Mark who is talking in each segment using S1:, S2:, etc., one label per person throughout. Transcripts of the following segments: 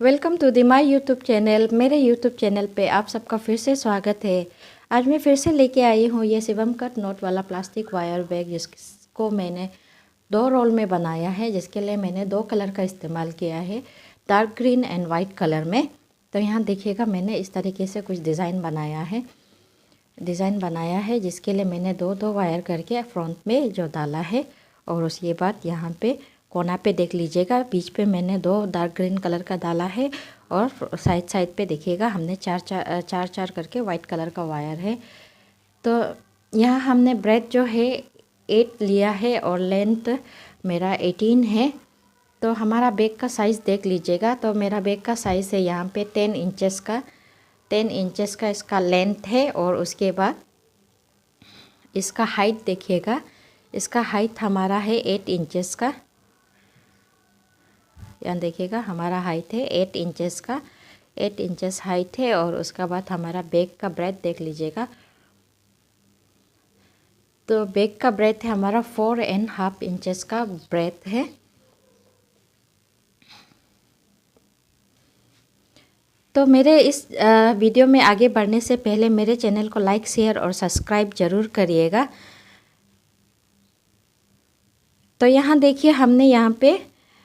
S1: Welcome to the my YouTube channel. मेरे YouTube channel पे आप सबका फिर से स्वागत है। आज मैं फिर से लेके आई हूँ ये शिवम कट नोट वाला प्लास्टिक वायर बैग, जिसको मैंने 2 रोल में बनाया है, जिसके लिए मैंने 2 कलर का इस्तेमाल किया है, dark green and white colour में। तो यहाँ देखिएगा मैंने इस तरीके से कुछ डिज़ाइन बनाया है जिसके लिए मैंने 2-2 वायर करके फ्रंट में जो डाला है, और उसके बाद यहाँ पे कोना पे देख लीजिएगा बीच पे मैंने 2 डार्क ग्रीन कलर का डाला है, और साइड पे देखिएगा हमने चार करके वाइट कलर का वायर है। तो यहाँ हमने ब्रेथ जो है 8 लिया है और लेंथ मेरा 18 है। तो हमारा बैग का साइज़ देख लीजिएगा। तो मेरा बैग का साइज़ है यहाँ पे 10 इंचेस का इसका लेंथ है, और उसके बाद इसका हाइट देखिएगा, इसका हाइट हमारा है 8 इंचेस का। यहाँ देखिएगा हमारा हाइट है 8 इंचेस का, 8 इंचेस हाइट है। और उसका बाद हमारा बैग का ब्रेथ देख लीजिएगा। तो बैग का ब्रेथ है हमारा 4.5 इंचेस का ब्रेथ है। तो मेरे इस वीडियो में आगे बढ़ने से पहले मेरे चैनल को लाइक, शेयर और सब्सक्राइब ज़रूर करिएगा। तो यहाँ देखिए हमने यहाँ पे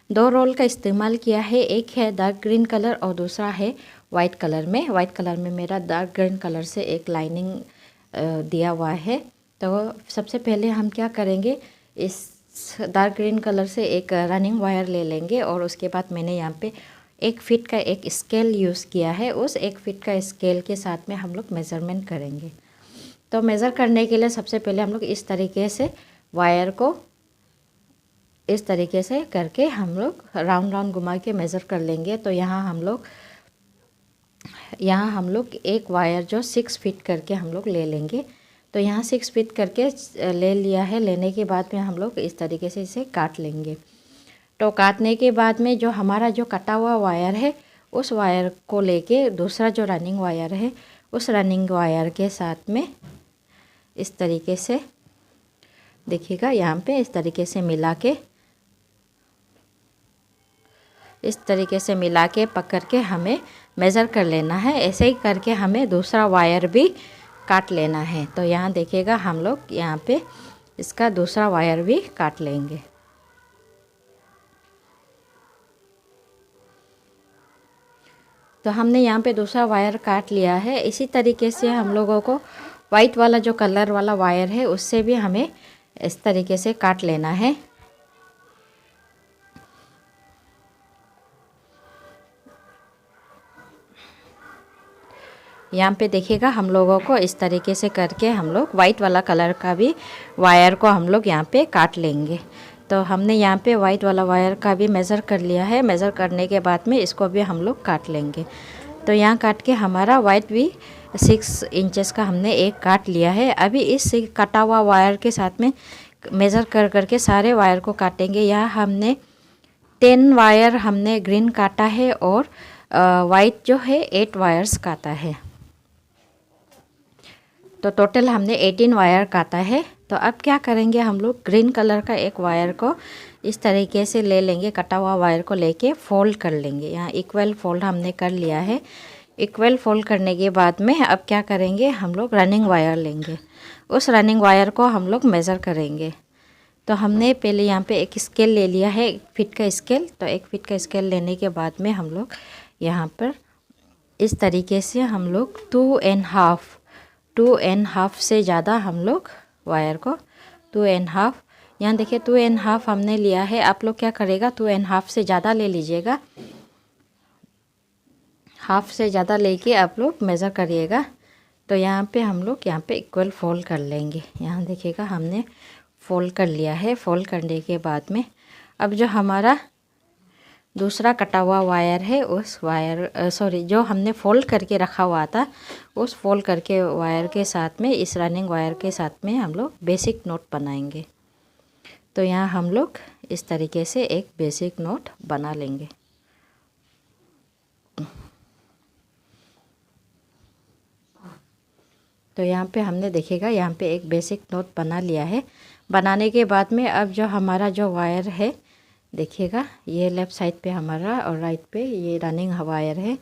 S1: 2 रोल का इस्तेमाल किया है, एक है डार्क ग्रीन कलर और दूसरा है वाइट कलर में। वाइट कलर में मेरा डार्क ग्रीन कलर से एक लाइनिंग दिया हुआ है। तो सबसे पहले हम क्या करेंगे, इस डार्क ग्रीन कलर से एक रनिंग वायर ले लेंगे, और उसके बाद मैंने यहाँ पे 1 फीट का एक स्केल यूज़ किया है। उस 1 फीट का स्केल के साथ में हम लोग मेज़रमेंट करेंगे। तो मेज़र करने के लिए सबसे पहले हम लोग इस तरीके से वायर को इस तरीके से करके हम लोग राउंड घुमा के मेज़र कर लेंगे। तो यहाँ हम लोग एक वायर जो 6 फीट करके हम लोग ले लेंगे। तो यहाँ 6 फीट करके ले लिया है। लेने के बाद में हम लोग इस तरीके से इसे काट लेंगे। तो काटने के बाद में जो हमारा जो कटा हुआ वायर है, उस वायर को लेके दूसरा जो रनिंग वायर है, उस रनिंग वायर के साथ में इस तरीके से देखिएगा यहाँ पे इस तरीके से मिला के पकड़ के हमें मेज़र कर लेना है। ऐसे ही करके हमें दूसरा वायर भी काट लेना है। तो यहाँ देखिएगा हम लोग यहाँ पे इसका दूसरा वायर भी काट लेंगे। तो हमने यहाँ पे दूसरा वायर काट लिया है। इसी तरीके से हम लोगों को वाइट वाला जो कलर वाला वायर है, उससे भी हमें इस तरीके से काट लेना है। यहाँ पे देखिएगा हम लोगों को इस तरीके से करके हम लोग वाइट वाला कलर का भी वायर को हम लोग यहाँ पे काट लेंगे। तो हमने यहाँ पे वाइट वाला वायर का भी मेज़र कर लिया है। मेज़र करने के बाद में इसको भी हम लोग काट लेंगे। तो यहाँ काट के हमारा वाइट भी 6 इंचेस का हमने एक काट लिया है। अभी इस कटा हुआ वायर के साथ में मेज़र करके सारे वायर को काटेंगे। यहाँ हमने 10 वायर हमने ग्रीन काटा है, और वाइट जो है 8 वायर्स काटा है। तो टोटल हमने 18 वायर काटा है। तो अब क्या करेंगे, हम लोग ग्रीन कलर का एक वायर को इस तरीके से ले लेंगे, कटा हुआ वायर को लेके फोल्ड कर लेंगे। यहाँ इक्वल फोल्ड हमने कर लिया है। इक्वल फोल्ड करने के बाद में अब क्या करेंगे, हम लोग रनिंग वायर लेंगे। उस रनिंग वायर को हम लोग मेज़र करेंगे। तो हमने पहले यहाँ पे एक स्केल ले लिया है, 1 फीट का स्केल। तो 1 फीट का स्केल लेने के बाद में हम लोग यहाँ पर इस तरीके से हम लोग 2.5 से ज़्यादा हम लोग वायर को 2.5, यहाँ देखिए 2.5 हमने लिया है। आप लोग क्या करेगा, 2.5 से ज़्यादा ले लीजिएगा। हाफ से ज़्यादा लेके आप लोग मेज़र करिएगा। तो यहाँ पे हम लोग यहाँ पे इक्वल फोल्ड कर लेंगे। यहाँ देखिएगा हमने फोल्ड कर लिया है। फोल्ड करने के बाद में अब जो हमारा दूसरा कटा हुआ वायर है, उस वायर जो हमने फोल्ड करके रखा हुआ था, उस फोल्ड करके वायर के साथ में इस रनिंग वायर के साथ में हम लोग बेसिक नोट बनाएंगे। तो यहाँ हम लोग इस तरीके से एक बेसिक नोट बना लेंगे। तो यहाँ पे हमने देखिएगा यहाँ पे एक बेसिक नोट बना लिया है। बनाने के बाद में अब जो हमारा जो वायर है, देखिएगा ये लेफ़्ट साइड पे हमारा और राइट पे ये रनिंग वायर है।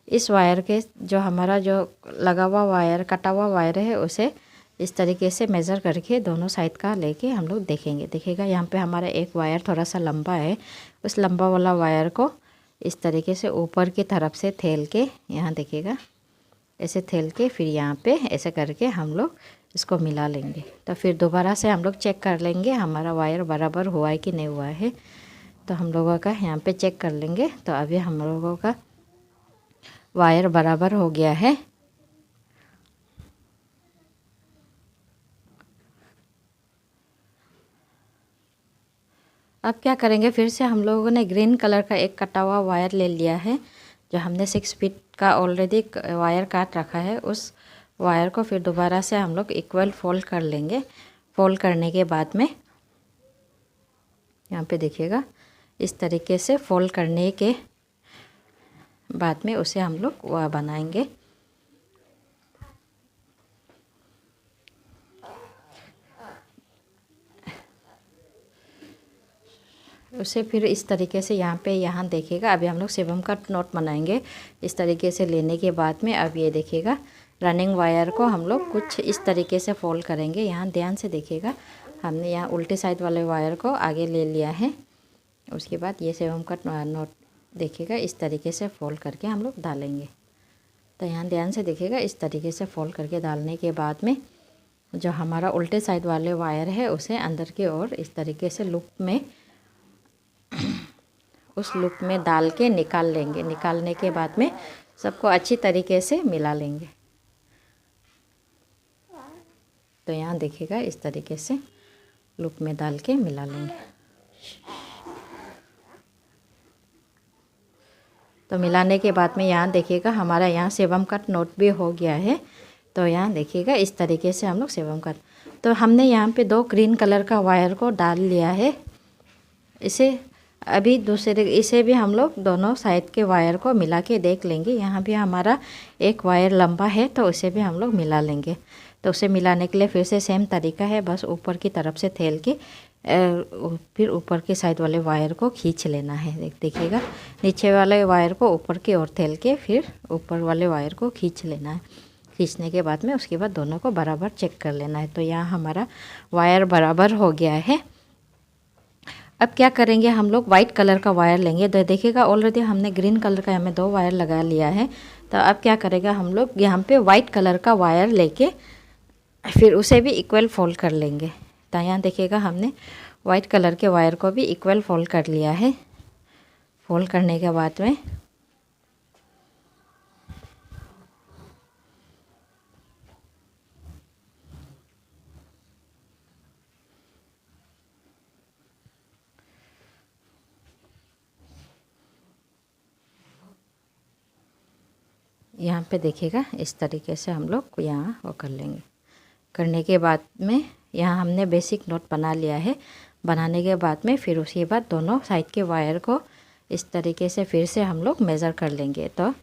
S1: इस वायर के जो हमारा जो लगा हुआ वायर, कटा हुआ वायर है, उसे इस तरीके से मेज़र करके दोनों साइड का लेके हम लोग देखेंगे। देखिएगा यहाँ पे हमारा एक वायर थोड़ा सा लंबा है, उस लंबा वाला वायर को इस तरीके से ऊपर की तरफ से थेल के, यहाँ देखिएगा ऐसे थेल के फिर यहाँ पे ऐसे करके हम लोग इसको मिला लेंगे। तो फिर दोबारा से हम लोग चेक कर लेंगे हमारा वायर बराबर हुआ है कि नहीं हुआ है। तो हम लोगों का यहाँ पे चेक कर लेंगे। तो अभी हम लोगों का वायर बराबर हो गया है। अब क्या करेंगे, फिर से हम लोगों ने ग्रीन कलर का एक कटा हुआ वायर ले लिया है, जो हमने 6 फीट का ऑलरेडी वायर काट रखा है। उस वायर को फिर दोबारा से हम लोग इक्वल फोल्ड कर लेंगे। फोल्ड करने के बाद में यहाँ पे देखिएगा इस तरीके से फोल्ड करने के बाद में उसे हम लोग वह बनाएंगे। उसे फिर इस तरीके से यहाँ देखिएगा अभी हम लोग सेवम का नॉट बनाएंगे। इस तरीके से लेने के बाद में अब ये देखिएगा रनिंग वायर को हम लोग कुछ इस तरीके से फोल्ड करेंगे। यहाँ ध्यान से देखिएगा, हमने यहाँ उल्टे साइड वाले वायर को आगे ले लिया है। उसके बाद ये सेवम का नॉट देखिएगा इस तरीके से फोल्ड करके हम लोग डालेंगे। तो यहाँ ध्यान से देखिएगा इस तरीके से फोल्ड करके डालने के बाद में जो हमारा उल्टे साइड वाले वायर है उसे अंदर की ओर इस तरीके से लूप में उस लूप में डाल के निकाल लेंगे। निकालने के बाद में सबको अच्छी तरीके से मिला लेंगे। तो यहाँ देखिएगा इस तरीके से लूप में डाल के मिला लेंगे। तो मिलाने के बाद में यहाँ देखिएगा हमारा यहाँ सेवम कट नोट भी हो गया है। तो यहाँ देखिएगा इस तरीके से हम लोग सेवम कट, तो हमने यहाँ पे 2 ग्रीन कलर का वायर को डाल लिया है। इसे अभी इसे भी हम लोग दोनों साइड के वायर को मिला के देख लेंगे। यहाँ भी हमारा एक वायर लंबा है तो उसे भी हम लोग मिला लेंगे। तो उसे मिलाने के लिए फिर से सेम तरीका है, बस ऊपर की तरफ से थेल के फिर ऊपर के साइड वाले वायर को खींच लेना है। देखिएगा नीचे वाले वायर को ऊपर की ओर थेल के फिर ऊपर वाले वायर को खींच लेना है। खींचने के बाद में उसके बाद दोनों को बराबर चेक कर लेना है। तो यहाँ हमारा वायर बराबर हो गया है। अब क्या करेंगे, हम लोग वाइट कलर का वायर लेंगे। तो देखिएगा ऑलरेडी हमने ग्रीन कलर का हमें 2 वायर लगा लिया है। तो अब क्या करेगा, हम लोग यहाँ पे वाइट कलर का वायर लेके फिर उसे भी इक्वल फोल्ड कर लेंगे। तो यहाँ देखिएगा हमने वाइट कलर के वायर को भी इक्वल फोल्ड कर लिया है। फोल्ड करने के बाद में यहाँ पे देखिएगा इस तरीके से हम लोग यहाँ वो कर लेंगे। करने के बाद में यहाँ हमने बेसिक नोट बना लिया है। बनाने के बाद में फिर उसके बाद दोनों साइड के वायर को इस तरीके से फिर से हम लोग मेज़र कर लेंगे। तो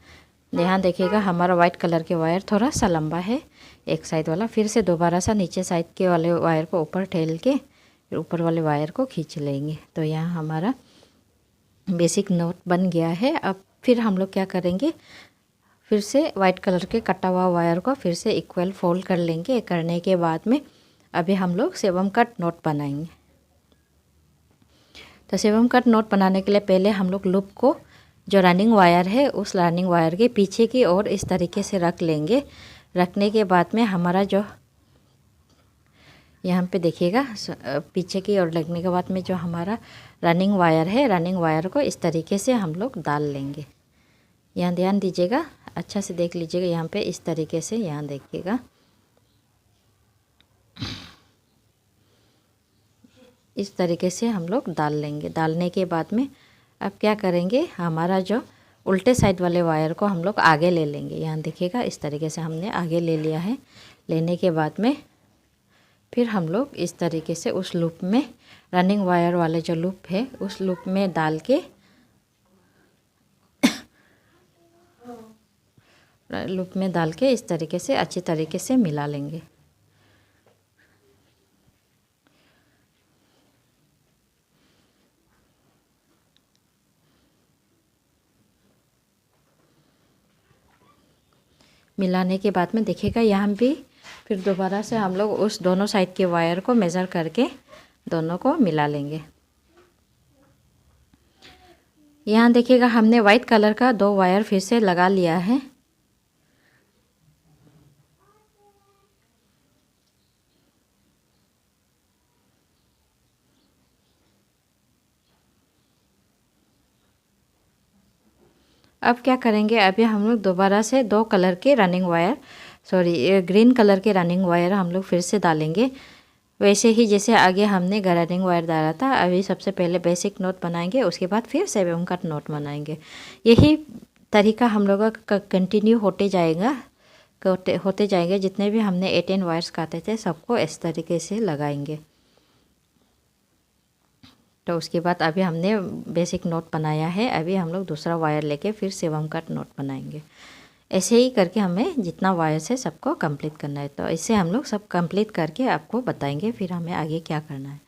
S1: यहाँ देखिएगा हमारा वाइट कलर के वायर थोड़ा सा लंबा है एक साइड वाला। फिर से दोबारा सा नीचे साइड के वाले वायर को ऊपर ठेल के फिर ऊपर वाले वायर को खींच लेंगे। तो यहाँ हमारा बेसिक नोट बन गया है। अब फिर हम लोग क्या करेंगे, फिर से वाइट कलर के कटा हुआ वायर को फिर से इक्वल फोल्ड कर लेंगे। करने के बाद में अभी हम लोग सेवम कट नोट बनाएंगे। तो सेवम कट नोट बनाने के लिए पहले हम लोग लूप को जो रनिंग वायर है उस रनिंग वायर के पीछे की ओर इस तरीके से रख लेंगे। रखने के बाद में हमारा जो यहाँ पे देखिएगा पीछे की ओर लगने के बाद में जो हमारा रनिंग वायर है, रनिंग वायर को इस तरीके से हम लोग डाल लेंगे। यहाँ ध्यान दीजिएगा, अच्छा से देख लीजिएगा। यहाँ पे इस तरीके से यहाँ देखिएगा इस तरीके से हम लोग डाल लेंगे। डालने के बाद में अब क्या करेंगे, हमारा जो उल्टे साइड वाले वायर को हम लोग आगे ले लेंगे। यहाँ देखिएगा इस तरीके से हमने आगे ले लिया है। लेने के बाद में फिर हम लोग इस तरीके से उस लूप में रनिंग वायर वाले जो लूप है उस लूप में डाल के लूप में डाल के इस तरीके से अच्छी तरीके से मिला लेंगे। मिलाने के बाद में देखिएगा यहाँ भी फिर दोबारा से हम लोग उस दोनों साइड के वायर को मेज़र करके दोनों को मिला लेंगे। यहाँ देखिएगा हमने वाइट कलर का 2 वायर फिर से लगा लिया है। अब क्या करेंगे, अभी हम लोग दोबारा से 2 कलर के रनिंग वायर ग्रीन कलर के रनिंग वायर हम लोग फिर से डालेंगे। वैसे ही जैसे आगे हमने रनिंग वायर डाला था, अभी सबसे पहले बेसिक नोट बनाएंगे, उसके बाद फिर 7 कट नोट बनाएंगे। यही तरीका हम लोगों का कंटिन्यू होते जाएंगे। जितने भी हमने 18 वायर्स काटे थे सबको इस तरीके से लगाएंगे। तो उसके बाद अभी हमने बेसिक नोट बनाया है, अभी हम लोग दूसरा वायर लेके फिर 7 कट नोट बनाएंगे। ऐसे ही करके हमें जितना वायर है सबको कंप्लीट करना है। तो इससे हम लोग सब कंप्लीट करके आपको बताएंगे फिर हमें आगे क्या करना है।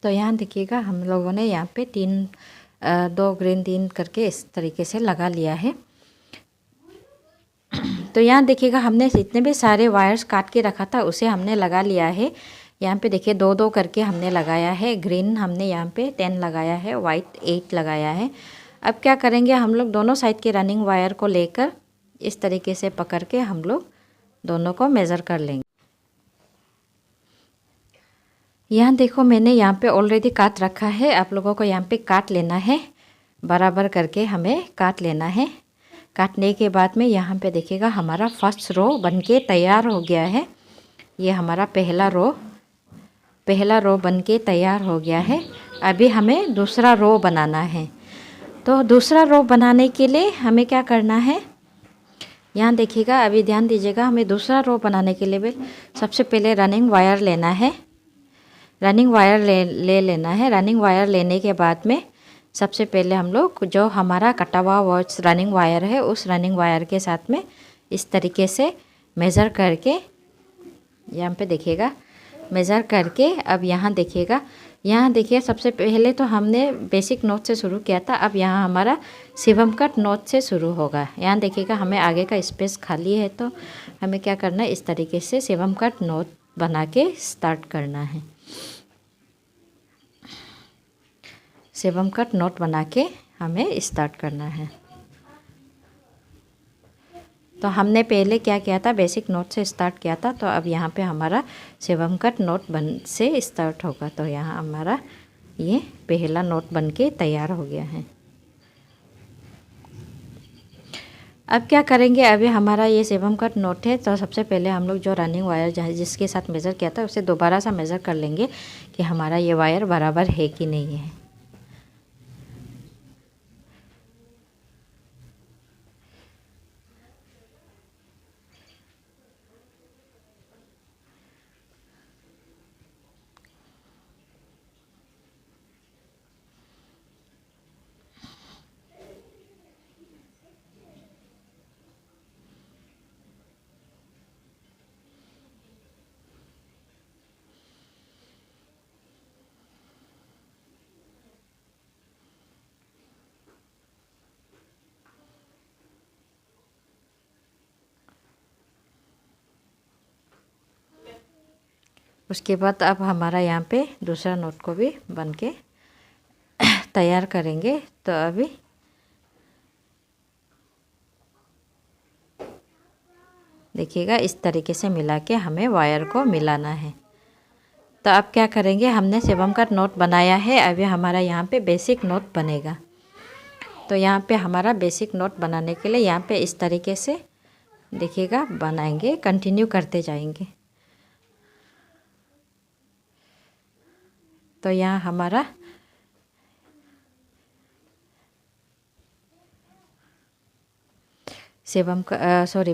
S1: तो यहाँ देखिएगा हम लोगों ने यहाँ पे 2 ग्रीन 3 करके इस तरीके से लगा लिया है। तो यहाँ देखिएगा हमने जितने भी सारे वायर्स काट के रखा था उसे हमने लगा लिया है। यहाँ पे देखिए 2-2 करके हमने लगाया है। ग्रीन हमने यहाँ पे 10 लगाया है, वाइट 8 लगाया है। अब क्या करेंगे, हम लोग दोनों साइड के रनिंग वायर को लेकर इस तरीके से पकड़ के हम लोग दोनों को मेज़र कर लेंगे। यहाँ देखो मैंने यहाँ पे ऑलरेडी काट रखा है, आप लोगों को यहाँ पे काट लेना है, बराबर करके हमें काट लेना है। काटने के बाद में यहाँ पे देखिएगा हमारा फर्स्ट रो बनके तैयार हो गया है। ये हमारा पहला रो बनके तैयार हो गया है। अभी हमें दूसरा रो बनाना है। तो दूसरा रो बनाने के लिए हमें क्या करना है, यहाँ देखिएगा, अभी ध्यान दीजिएगा, हमें दूसरा रो बनाने के लिए भी सबसे पहले रनिंग वायर लेना है। रनिंग वायर ले लेना है। रनिंग वायर लेने के बाद में सबसे पहले हम लोग जो हमारा कटा हुआ रनिंग वायर है उस रनिंग वायर के साथ में इस तरीके से मेज़र करके, यहाँ पे देखिएगा मेज़र करके, अब यहाँ देखिएगा, यहाँ देखिए सबसे पहले तो हमने बेसिक नोट से शुरू किया था, अब यहाँ हमारा 7 कट नोट से शुरू होगा। यहाँ देखिएगा हमें आगे का स्पेस खाली है, तो हमें क्या करना है, इस तरीके से 7 कट नोट बना के स्टार्ट करना है। 7 कट नोट बना के हमें स्टार्ट करना है। तो हमने पहले क्या किया था, बेसिक नोट से स्टार्ट किया था, तो अब यहाँ पे हमारा 7 कट नोट से स्टार्ट होगा। तो यहाँ हमारा ये पहला नोट बन के तैयार हो गया है। अब क्या करेंगे, अभी हमारा ये 7 कट नोट है, तो सबसे पहले हम लोग जो रनिंग वायर जिसके साथ मेज़र किया था उसे दोबारा सा मेज़र कर लेंगे कि हमारा ये वायर बराबर है कि नहीं है। उसके बाद अब हमारा यहाँ पे दूसरा नोट को भी बन के तैयार करेंगे। तो अभी देखिएगा इस तरीके से मिला के हमें वायर को मिलाना है। तो अब क्या करेंगे, हमने 7 का नोट बनाया है, अभी हमारा यहाँ पे बेसिक नोट बनेगा। तो यहाँ पे हमारा बेसिक नोट बनाने के लिए यहाँ पे इस तरीके से देखिएगा बनाएंगे, कंटिन्यू करते जाएंगे। तो यहाँ हमारा सेवम का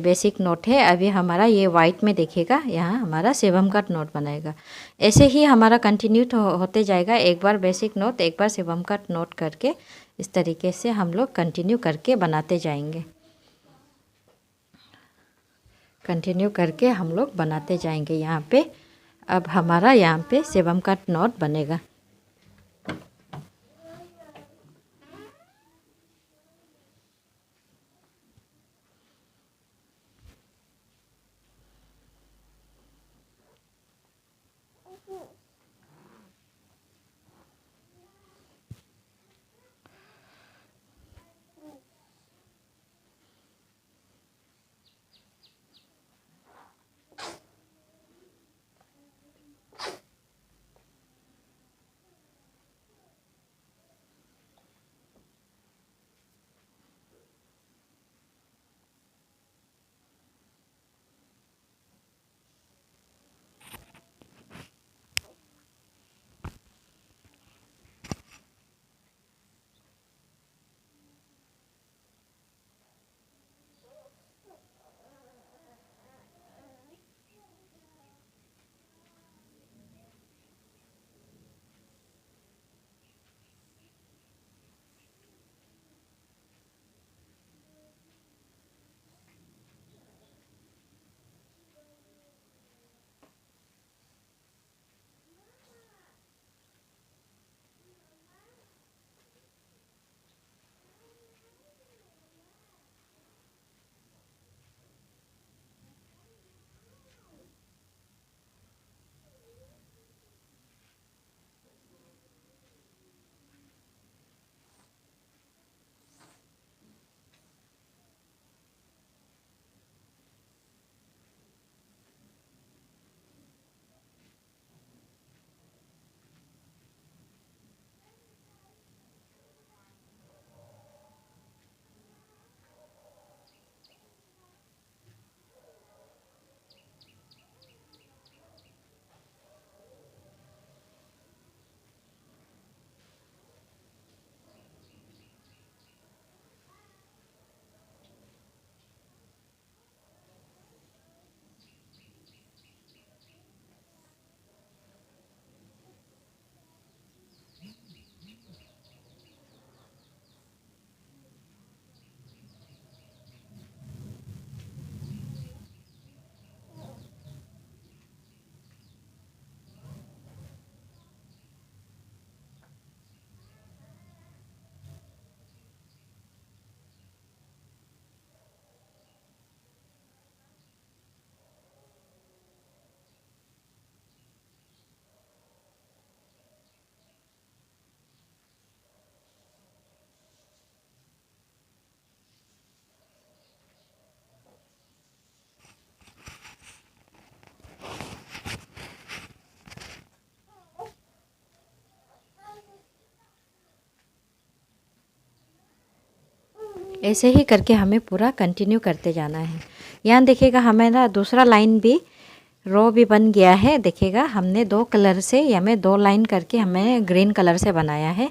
S1: बेसिक नोट है। अभी हमारा ये वाइट में देखिएगा, यहाँ हमारा सेवम का नोट बनाएगा। ऐसे ही हमारा कंटिन्यू होते जाएगा, एक बार बेसिक नोट एक बार सेवम का नोट करके इस तरीके से हम लोग कंटिन्यू करके बनाते जाएंगे। कंटिन्यू करके हम लोग बनाते जाएंगे। यहाँ पे अब हमारा यहाँ पे सेवम का नोट बनेगा। ऐसे ही करके हमें पूरा कंटिन्यू करते जाना है। यहाँ देखिएगा हमारा दूसरा लाइन भी रो भी बन गया है। देखिएगा हमने दो कलर से हमें दो लाइन करके हमें ग्रीन कलर से बनाया है।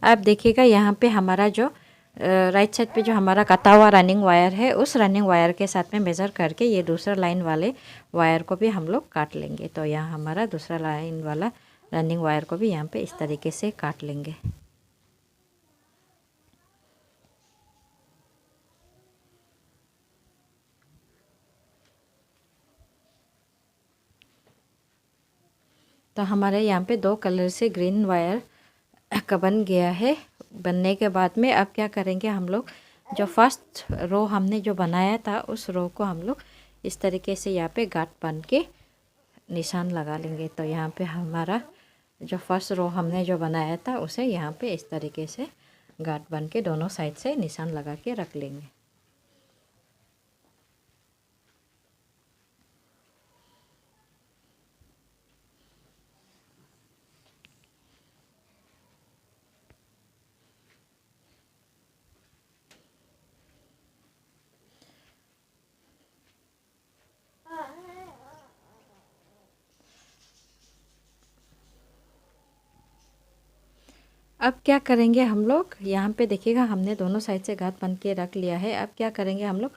S1: अब देखिएगा यहाँ पे हमारा जो राइट साइड पे जो हमारा कटा हुआ रनिंग वायर है, उस रनिंग वायर के साथ में मेज़र करके ये दूसरा लाइन वाले वायर को भी हम लोग काट लेंगे। तो यहाँ हमारा दूसरा लाइन वाला रनिंग वायर को भी यहाँ पे इस तरीके से काट लेंगे। तो हमारे यहाँ पे दो कलर से ग्रीन वायर का बन गया है। बनने के बाद में अब क्या करेंगे हम लोग, जो फर्स्ट रो हमने जो बनाया था उस रो को हम लोग इस तरीके से यहाँ पे गांठ बन के निशान लगा लेंगे। तो यहाँ पे हमारा जो फर्स्ट रो हमने जो बनाया था उसे यहाँ पे इस तरीके से गांठ बन के दोनों साइड से निशान लगा के रख लेंगे। अब क्या करेंगे हम लोग, यहाँ पे देखिएगा हमने दोनों साइड से गांठ बन के रख लिया है। अब क्या करेंगे हम लोग,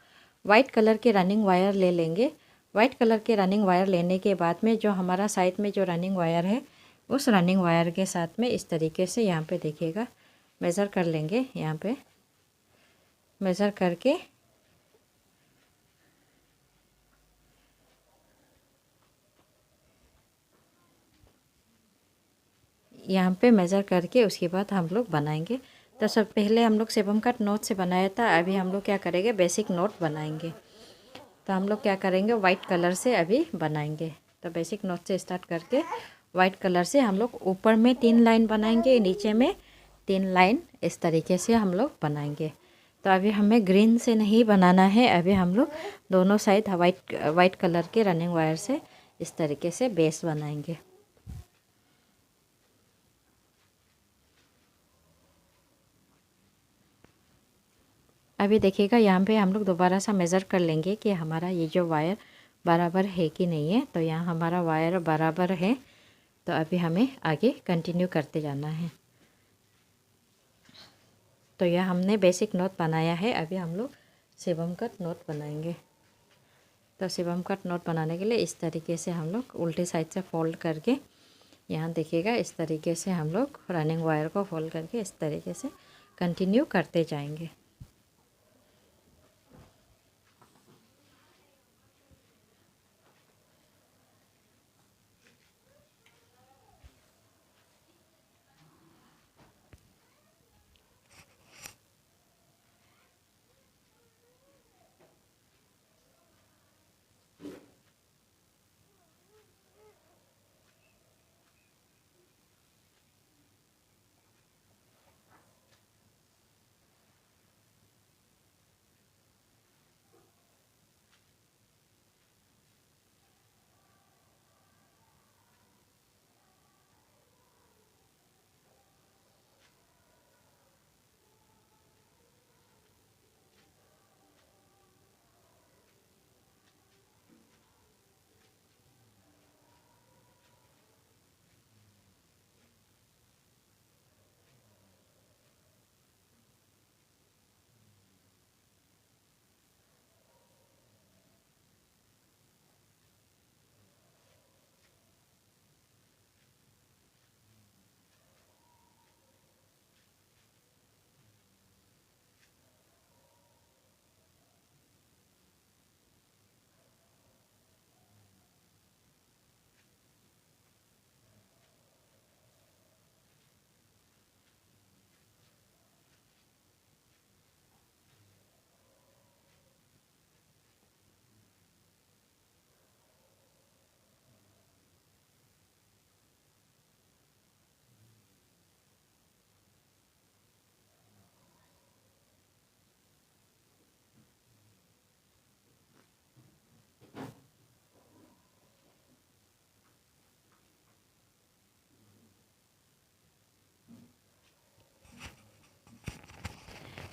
S1: वाइट कलर के रनिंग वायर ले लेंगे। वाइट कलर के रनिंग वायर लेने के बाद में जो हमारा साइड में जो रनिंग वायर है, उस रनिंग वायर के साथ में इस तरीके से यहाँ पे देखिएगा मेज़र कर लेंगे। यहाँ पे मेज़र करके यहाँ पे मेज़र करके उसके बाद हम लोग बनाएंगे। तो सब पहले हम लोग सेबम कट नोट से बनाया था, अभी हम लोग क्या करेंगे, बेसिक नोट बनाएंगे। तो हम लोग क्या करेंगे, वाइट कलर से अभी बनाएंगे। तो बेसिक नोट से स्टार्ट करके वाइट कलर से हम लोग ऊपर में 3 लाइन बनाएंगे, नीचे में 3 लाइन, इस तरीके से हम लोग बनाएंगे। तो अभी हमें ग्रीन से नहीं बनाना है, अभी हम लोग दोनों साइड वाइट कलर के रनिंग वायर से इस तरीके से बेस बनाएंगे। अभी देखिएगा यहाँ पे हम लोग दोबारा सा मेज़र कर लेंगे कि हमारा ये जो वायर बराबर है कि नहीं है। तो यहाँ हमारा वायर बराबर है, तो अभी हमें आगे कंटिन्यू करते जाना है। तो यह हमने बेसिक नोट बनाया है, अभी हम लोग सेबम कट नोट बनाएंगे। तो सेबम कट नोट बनाने के लिए इस तरीके से हम लोग उल्टे साइड से फोल्ड करके, यहाँ देखिएगा इस तरीके से हम लोग रनिंग वायर को फोल्ड करके इस तरीके से कंटिन्यू करते जाएंगे।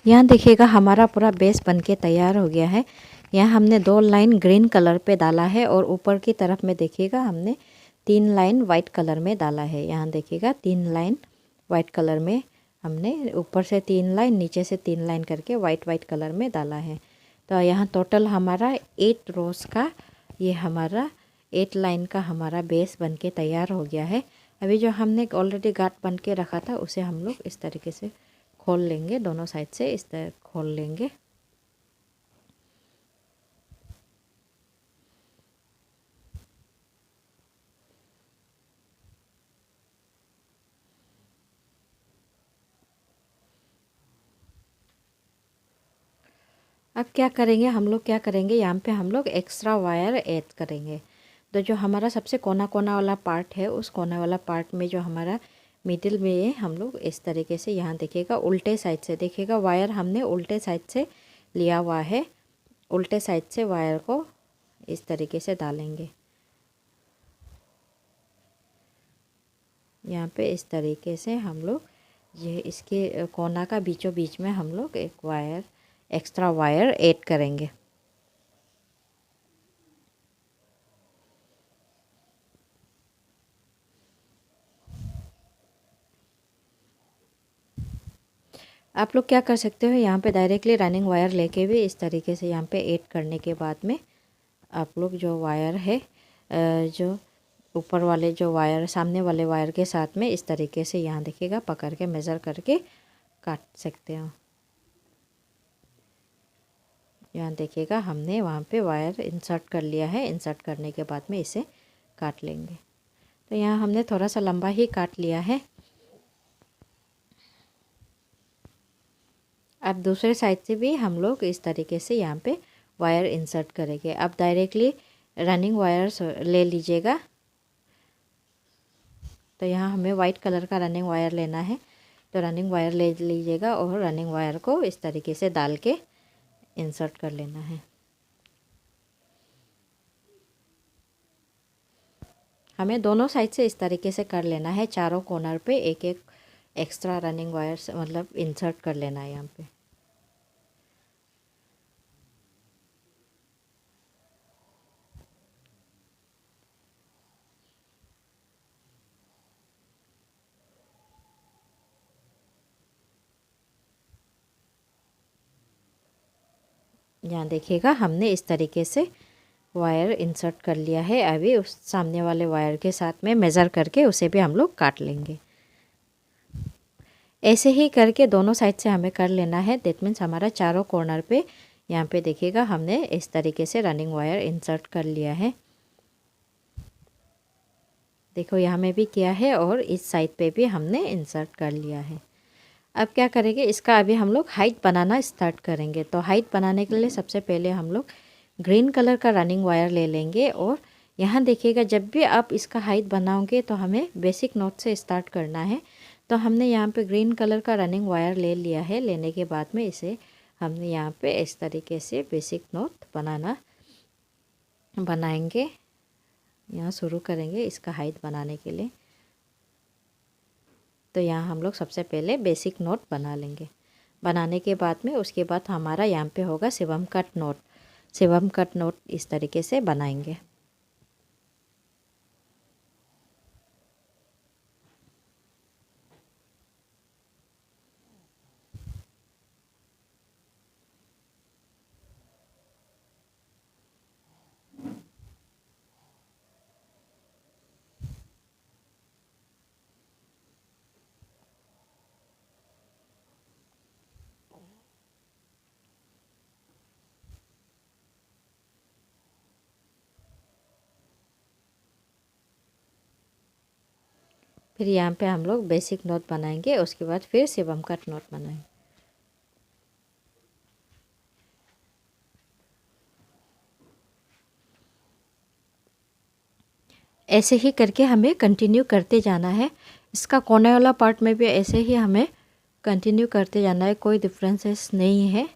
S1: यहाँ देखिएगा हमारा पूरा बेस बनके तैयार हो गया है। यहाँ हमने 2 लाइन ग्रीन कलर पे डाला है और ऊपर की तरफ में देखिएगा हमने 3 लाइन वाइट कलर में डाला है। यहाँ देखिएगा 3 लाइन वाइट कलर में हमने ऊपर से 3 लाइन, नीचे से 3 लाइन करके वाइट कलर में डाला है। तो यहाँ टोटल हमारा 8 रोज़ का, ये हमारा 8 लाइन का हमारा बेस बनके तैयार हो गया है। अभी जो हमने ऑलरेडी गांठ बन के रखा था उसे हम लोग इस तरीके से खोल लेंगे, दोनों साइड से इस तरह खोल लेंगे। अब क्या करेंगे हम लोग, क्या करेंगे यहाँ पे हम लोग एक्स्ट्रा वायर ऐड करेंगे। तो जो हमारा सबसे कोना कोना वाला पार्ट है, उस कोना वाला पार्ट में जो हमारा मिडिल में हम लोग इस तरीके से, यहाँ देखिएगा उल्टे साइड से, देखिएगा वायर हमने उल्टे साइड से लिया हुआ है। उल्टे साइड से वायर को इस तरीके से डालेंगे, यहाँ पे इस तरीके से हम लोग ये इसके कोना का बीचों बीच में हम लोग एक वायर, एक्स्ट्रा वायर ऐड करेंगे। आप लोग क्या कर सकते हो, यहाँ पे डायरेक्टली रनिंग वायर लेके भी इस तरीके से यहाँ पे ऐड करने के बाद में आप लोग जो वायर है जो ऊपर वाले जो वायर सामने वाले वायर के साथ में इस तरीके से यहाँ देखिएगा पकड़ के मेज़र करके काट सकते हो। यहाँ देखिएगा हमने वहाँ पे वायर इंसर्ट कर लिया है। इंसर्ट करने के बाद में इसे काट लेंगे। तो यहाँ हमने थोड़ा सा लंबा ही काट लिया है। अब दूसरे साइड से भी हम लोग इस तरीके से यहाँ पे वायर इंसर्ट करेंगे। अब डायरेक्टली रनिंग वायर ले लीजिएगा। तो यहाँ हमें वाइट कलर का रनिंग वायर लेना है, तो रनिंग वायर ले लीजिएगा और रनिंग वायर को इस तरीके से डाल के इंसर्ट कर लेना है। हमें दोनों साइड से इस तरीके से कर लेना है। चारों कॉर्नर पे एक एक एक्स्ट्रा रनिंग वायर मतलब इंसर्ट कर लेना है यहाँ पे। यहाँ देखिएगा हमने इस तरीके से वायर इंसर्ट कर लिया है। अभी उस सामने वाले वायर के साथ में मेज़र करके उसे भी हम लोग काट लेंगे। ऐसे ही करके दोनों साइड से हमें कर लेना है। दैट मीन्स हमारा चारों कॉर्नर पे यहाँ पे देखिएगा हमने इस तरीके से रनिंग वायर इंसर्ट कर लिया है। देखो यहाँ में भी किया है और इस साइड पे भी हमने इंसर्ट कर लिया है। अब क्या करेंगे, इसका अभी हम लोग हाइट बनाना स्टार्ट करेंगे। तो हाइट बनाने के लिए सबसे पहले हम लोग ग्रीन कलर का रनिंग वायर ले लेंगे और यहाँ देखिएगा जब भी आप इसका हाइट बनाओगे तो हमें बेसिक नोट से स्टार्ट करना है। तो हमने यहाँ पे ग्रीन कलर का रनिंग वायर ले लिया है। लेने के बाद में इसे हमने यहाँ पे इस तरीके से बेसिक नोट बनाएंगे। यहाँ शुरू करेंगे इसका हाइट बनाने के लिए। तो यहाँ हम लोग सबसे पहले बेसिक नोट बना लेंगे। बनाने के बाद में उसके बाद हमारा यहाँ पे होगा Shivam cut note. Shivam cut note इस तरीके से बनाएंगे। फिर यहाँ पे हम लोग बेसिक नोट बनाएंगे। उसके बाद फिर शिवम कट नोट बनाएंगे। ऐसे ही करके हमें कंटिन्यू करते जाना है। इसका कोने वाला पार्ट में भी ऐसे ही हमें कंटिन्यू करते जाना है, कोई डिफरेंसेस नहीं है।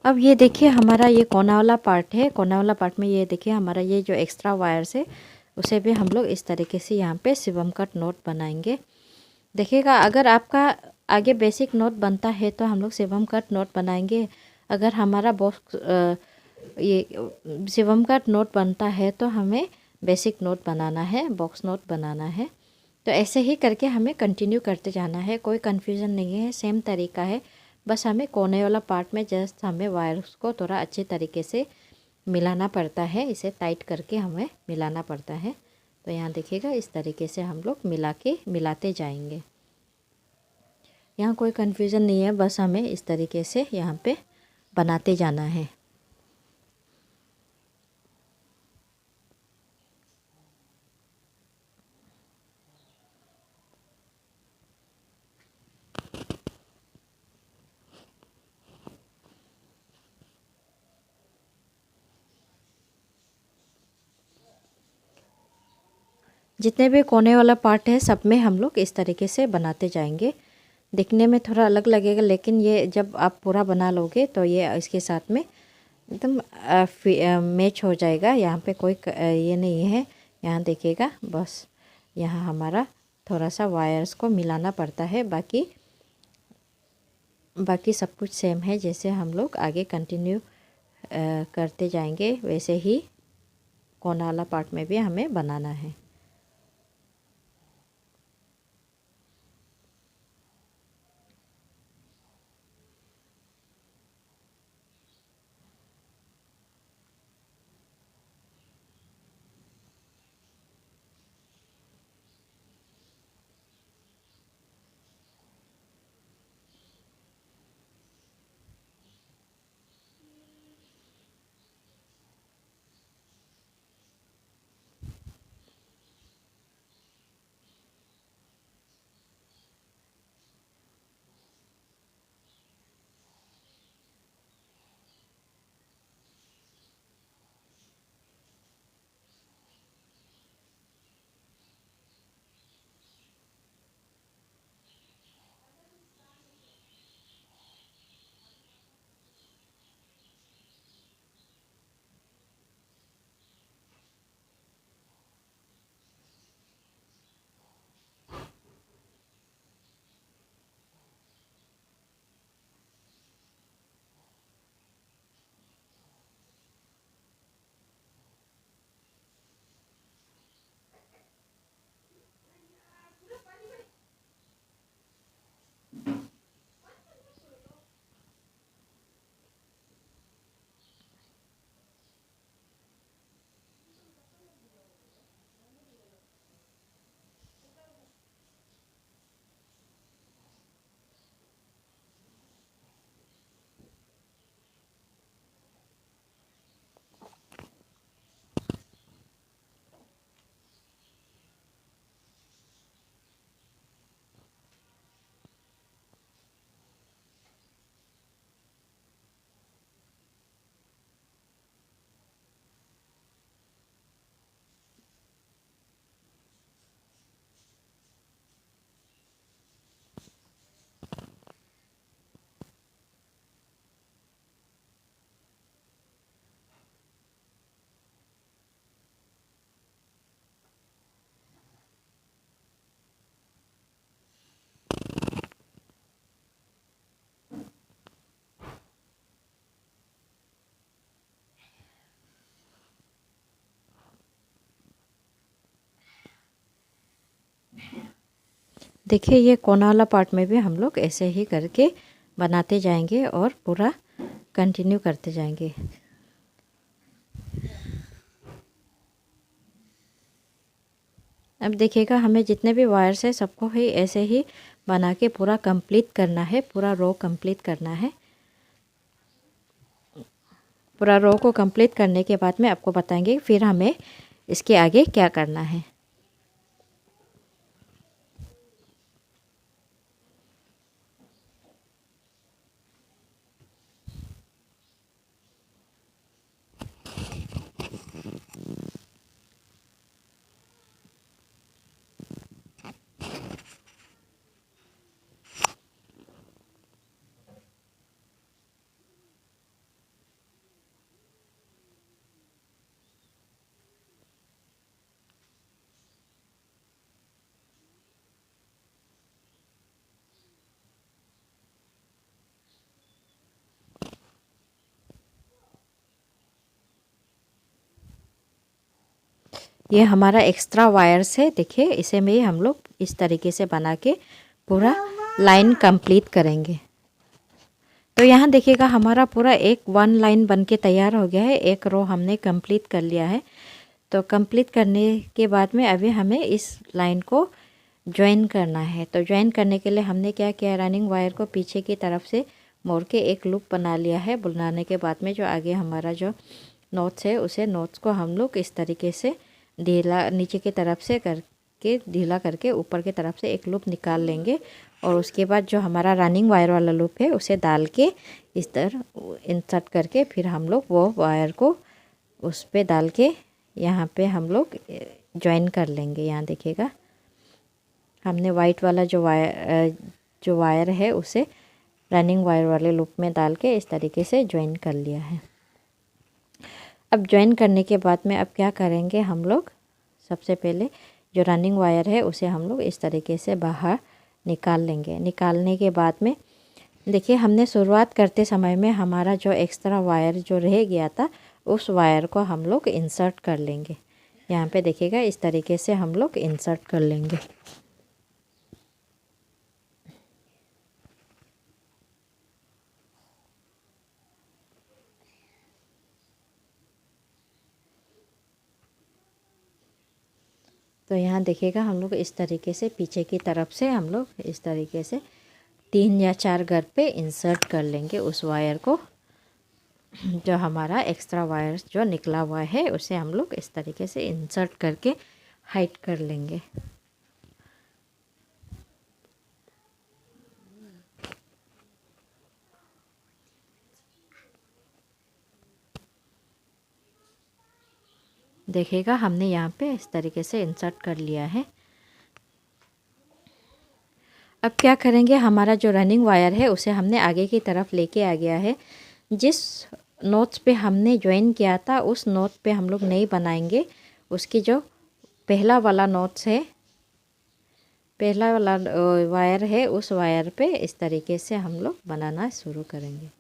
S1: अब ये देखिए हमारा ये कोना वाला पार्ट है। कोना वाला पार्ट में ये देखिए हमारा ये जो एक्स्ट्रा वायर्स है उसे भी हम लोग इस तरीके से यहाँ पे शिवम कट नोट बनाएंगे। देखिएगा अगर आपका आगे बेसिक नोट बनता है तो हम लोग शिवम कट नोट बनाएंगे। अगर हमारा बॉक्स ये शिवम कट नोट बनता है तो हमें बेसिक नोट बनाना है, बॉक्स नोट बनाना है। तो ऐसे ही करके हमें कंटिन्यू करते जाना है, कोई कन्फ्यूज़न नहीं है, सेम तरीका है। बस हमें कोने वाला पार्ट में जस्ट हमें वायर्स को थोड़ा अच्छे तरीके से मिलाना पड़ता है, इसे टाइट करके हमें मिलाना पड़ता है। तो यहाँ देखिएगा इस तरीके से हम लोग मिलाते जाएंगे। यहाँ कोई कन्फ्यूज़न नहीं है, बस हमें इस तरीके से यहाँ पे बनाते जाना है। जितने भी कोने वाला पार्ट है सब में हम लोग इस तरीके से बनाते जाएंगे। दिखने में थोड़ा अलग लगेगा, लेकिन ये जब आप पूरा बना लोगे तो ये इसके साथ में एकदम मैच हो जाएगा। यहाँ पे कोई ये नहीं है। यहाँ देखिएगा, बस यहाँ हमारा थोड़ा सा वायर्स को मिलाना पड़ता है, बाकी सब कुछ सेम है। जैसे हम लोग आगे कंटिन्यू करते जाएंगे वैसे ही कोना वाला पार्ट में भी हमें बनाना है। देखिए ये कोना वाला पार्ट में भी हम लोग ऐसे ही करके बनाते जाएंगे और पूरा कंटिन्यू करते जाएंगे। अब देखिएगा हमें जितने भी वायर्स है सबको ही ऐसे ही बना के पूरा कंप्लीट करना है, पूरा रो कंप्लीट करना है। पूरा रो को कंप्लीट करने के बाद में आपको बताएंगे फिर हमें इसके आगे क्या करना है। ये हमारा एक्स्ट्रा वायर्स है, देखिए इसे में हम लोग इस तरीके से बना के पूरा लाइन कंप्लीट करेंगे। तो यहाँ देखिएगा हमारा पूरा एक वन लाइन बन के तैयार हो गया है, एक रो हमने कंप्लीट कर लिया है। तो कंप्लीट करने के बाद में अभी हमें इस लाइन को ज्वाइन करना है। तो ज्वाइन करने के लिए हमने क्या किया, रनिंग वायर को पीछे की तरफ से मोड़ के एक लूप बना लिया है। बनाने के बाद में जो आगे हमारा जो नोट्स है उसे नोट्स को हम लोग इस तरीके से ढीला नीचे की तरफ से करके ढीला करके ऊपर की तरफ से एक लूप निकाल लेंगे। और उसके बाद जो हमारा रनिंग वायर वाला लूप है उसे डाल के इस तरह इंसर्ट करके फिर हम लोग वो वायर को उस पर डाल के यहाँ पे हम लोग ज्वाइन कर लेंगे। यहाँ देखिएगा हमने वाइट वाला जो वायर है उसे रनिंग वायर वाले लूप में डाल के इस तरीके से ज्वाइन कर लिया है। अब ज्वाइन करने के बाद में अब क्या करेंगे हम लोग, सबसे पहले जो रनिंग वायर है उसे हम लोग इस तरीके से बाहर निकाल लेंगे। निकालने के बाद में देखिए हमने शुरुआत करते समय में हमारा जो एक्स्ट्रा वायर जो रह गया था उस वायर को हम लोग इंसर्ट कर लेंगे। यहाँ पे देखिएगा इस तरीके से हम लोग इंसर्ट कर लेंगे। तो यहाँ देखिएगा हम लोग इस तरीके से पीछे की तरफ से हम लोग इस तरीके से 3 या 4 घर पे इंसर्ट कर लेंगे उस वायर को। जो हमारा एक्स्ट्रा वायर जो निकला हुआ है उसे हम लोग इस तरीके से इंसर्ट करके हाइड कर लेंगे। देखिएगा हमने यहाँ पे इस तरीके से इंसर्ट कर लिया है। अब क्या करेंगे, हमारा जो रनिंग वायर है उसे हमने आगे की तरफ लेके आ गया है। जिस नोट्स पे हमने ज्वाइन किया था उस नोट पे हम लोग नहीं बनाएंगे, उसकी जो पहला वाला नोट्स है, पहला वाला वायर है उस वायर पे इस तरीके से हम लोग बनाना शुरू करेंगे।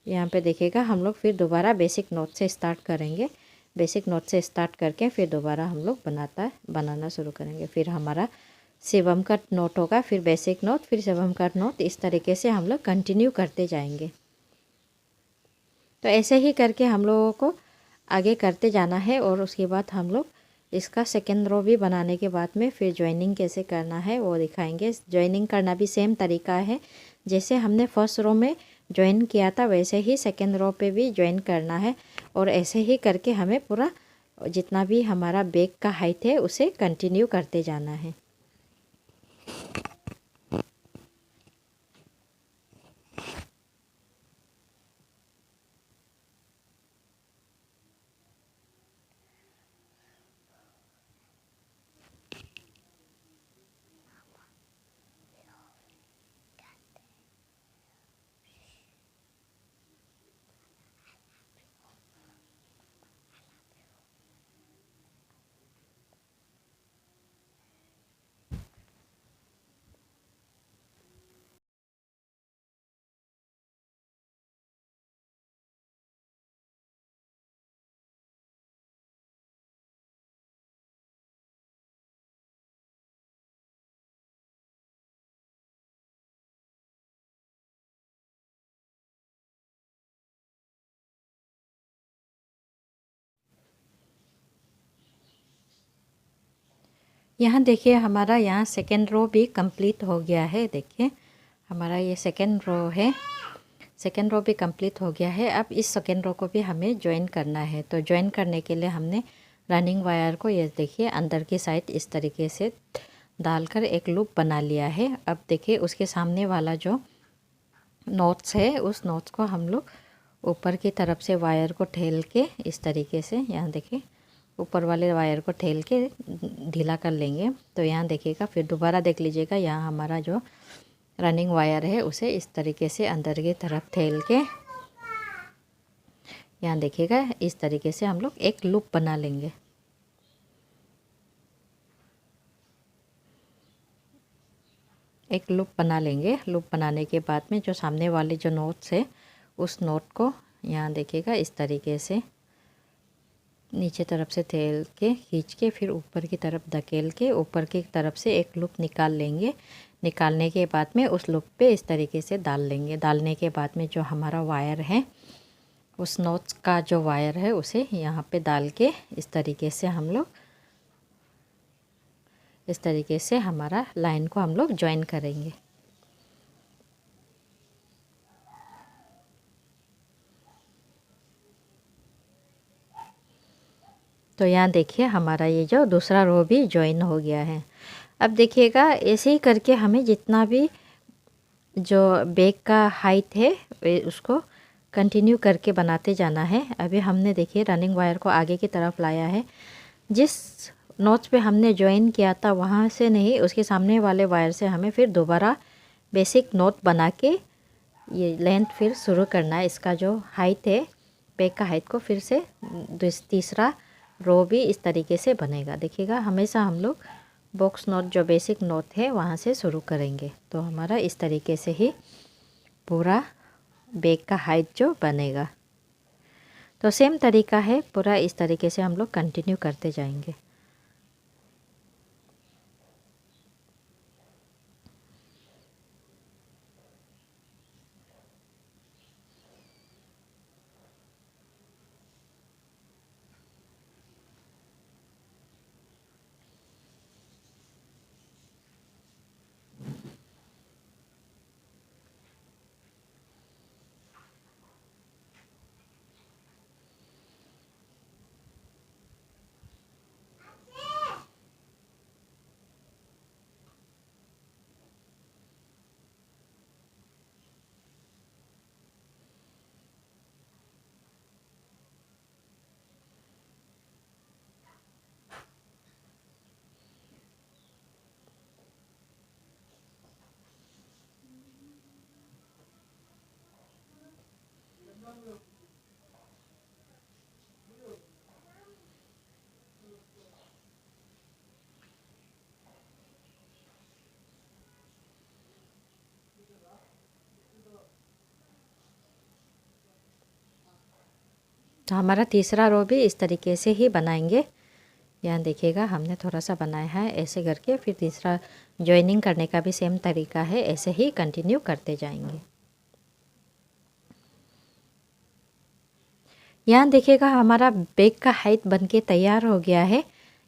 S1: यहाँ पे देखिएगा हम लोग फिर दोबारा बेसिक नोट से स्टार्ट करेंगे। बेसिक नोट से स्टार्ट करके फिर दोबारा हम लोग बनाना शुरू करेंगे। फिर हमारा शिवम का नोट होगा, फिर बेसिक नोट, फिर शिवम का नोट, इस तरीके से हम लोग कंटिन्यू करते जाएंगे। तो ऐसे ही करके हम लोगों को आगे करते जाना है। और उसके बाद हम लोग इसका सेकेंड रो भी बनाने के बाद में फिर ज्वाइनिंग कैसे करना है वो दिखाएंगे। ज्वाइनिंग करना भी सेम तरीका है, जैसे हमने फर्स्ट रो में ज्वाइन किया था वैसे ही सेकेंड रो पे भी ज्वाइन करना है। और ऐसे ही करके हमें पूरा जितना भी हमारा बैक का हाइट है उसे कंटिन्यू करते जाना है। यहाँ देखिए हमारा यहाँ सेकेंड रो भी कंप्लीट हो गया है। देखिए हमारा ये सेकेंड रो है, सेकेंड रो भी कंप्लीट हो गया है। अब इस सेकेंड रो को भी हमें ज्वाइन करना है। तो ज्वाइन करने के लिए हमने रनिंग वायर को ये देखिए अंदर की साइड इस तरीके से डालकर एक लूप बना लिया है। अब देखिए उसके सामने वाला जो नोट्स है उस नोट्स को हम लोग ऊपर की तरफ से वायर को ठेल के इस तरीके से, यहाँ देखिए ऊपर वाले वायर को ठेल के ढीला कर लेंगे। तो यहाँ देखिएगा फिर दोबारा देख लीजिएगा, यहाँ हमारा जो रनिंग वायर है उसे इस तरीके से अंदर की तरफ ठेल के यहाँ देखिएगा इस तरीके से हम लोग एक लूप बना लेंगे। एक लूप बना लेंगे। लूप बनाने के बाद में जो सामने वाले जो नोट्स है उस नोट को यहाँ देखिएगा इस तरीके से नीचे तरफ से तेल के खींच के फिर ऊपर की तरफ धकेल के ऊपर की तरफ से एक लूप निकाल लेंगे। निकालने के बाद में उस लूप पे इस तरीके से डाल लेंगे। डालने के बाद में जो हमारा वायर है, उस नॉट्स का जो वायर है उसे यहाँ पे डाल के इस तरीके से हम लोग इस तरीके से हमारा लाइन को हम लोग ज्वाइन करेंगे। तो यहाँ देखिए हमारा ये जो दूसरा रो भी ज्वाइन हो गया है। अब देखिएगा ऐसे ही करके हमें जितना भी जो बैक का हाइट है उसको कंटिन्यू करके बनाते जाना है। अभी हमने देखिए रनिंग वायर को आगे की तरफ लाया है। जिस नॉच पे हमने ज्वाइन किया था वहाँ से नहीं, उसके सामने वाले वायर से हमें फिर दोबारा बेसिक नॉट बना के ये लेंथ फिर शुरू करना है। इसका जो हाइट है, बैक का हाइट को फिर से तीसरा रो भी इस तरीके से बनेगा। देखिएगा हमेशा हम लोग बॉक्स नॉट जो बेसिक नॉट है वहाँ से शुरू करेंगे। तो हमारा इस तरीके से ही पूरा बैक का हाइट जो बनेगा। तो सेम तरीका है, पूरा इस तरीके से हम लोग कंटिन्यू करते जाएंगे। तो हमारा तीसरा रो भी इस तरीके से ही बनाएंगे। यहाँ देखिएगा हमने थोड़ा सा बनाया है ऐसे करके, फिर तीसरा जॉइनिंग करने का भी सेम तरीका है, ऐसे ही कंटिन्यू करते जाएंगे। यहाँ देखिएगा हमारा बैक का हाइट बनके तैयार हो गया है।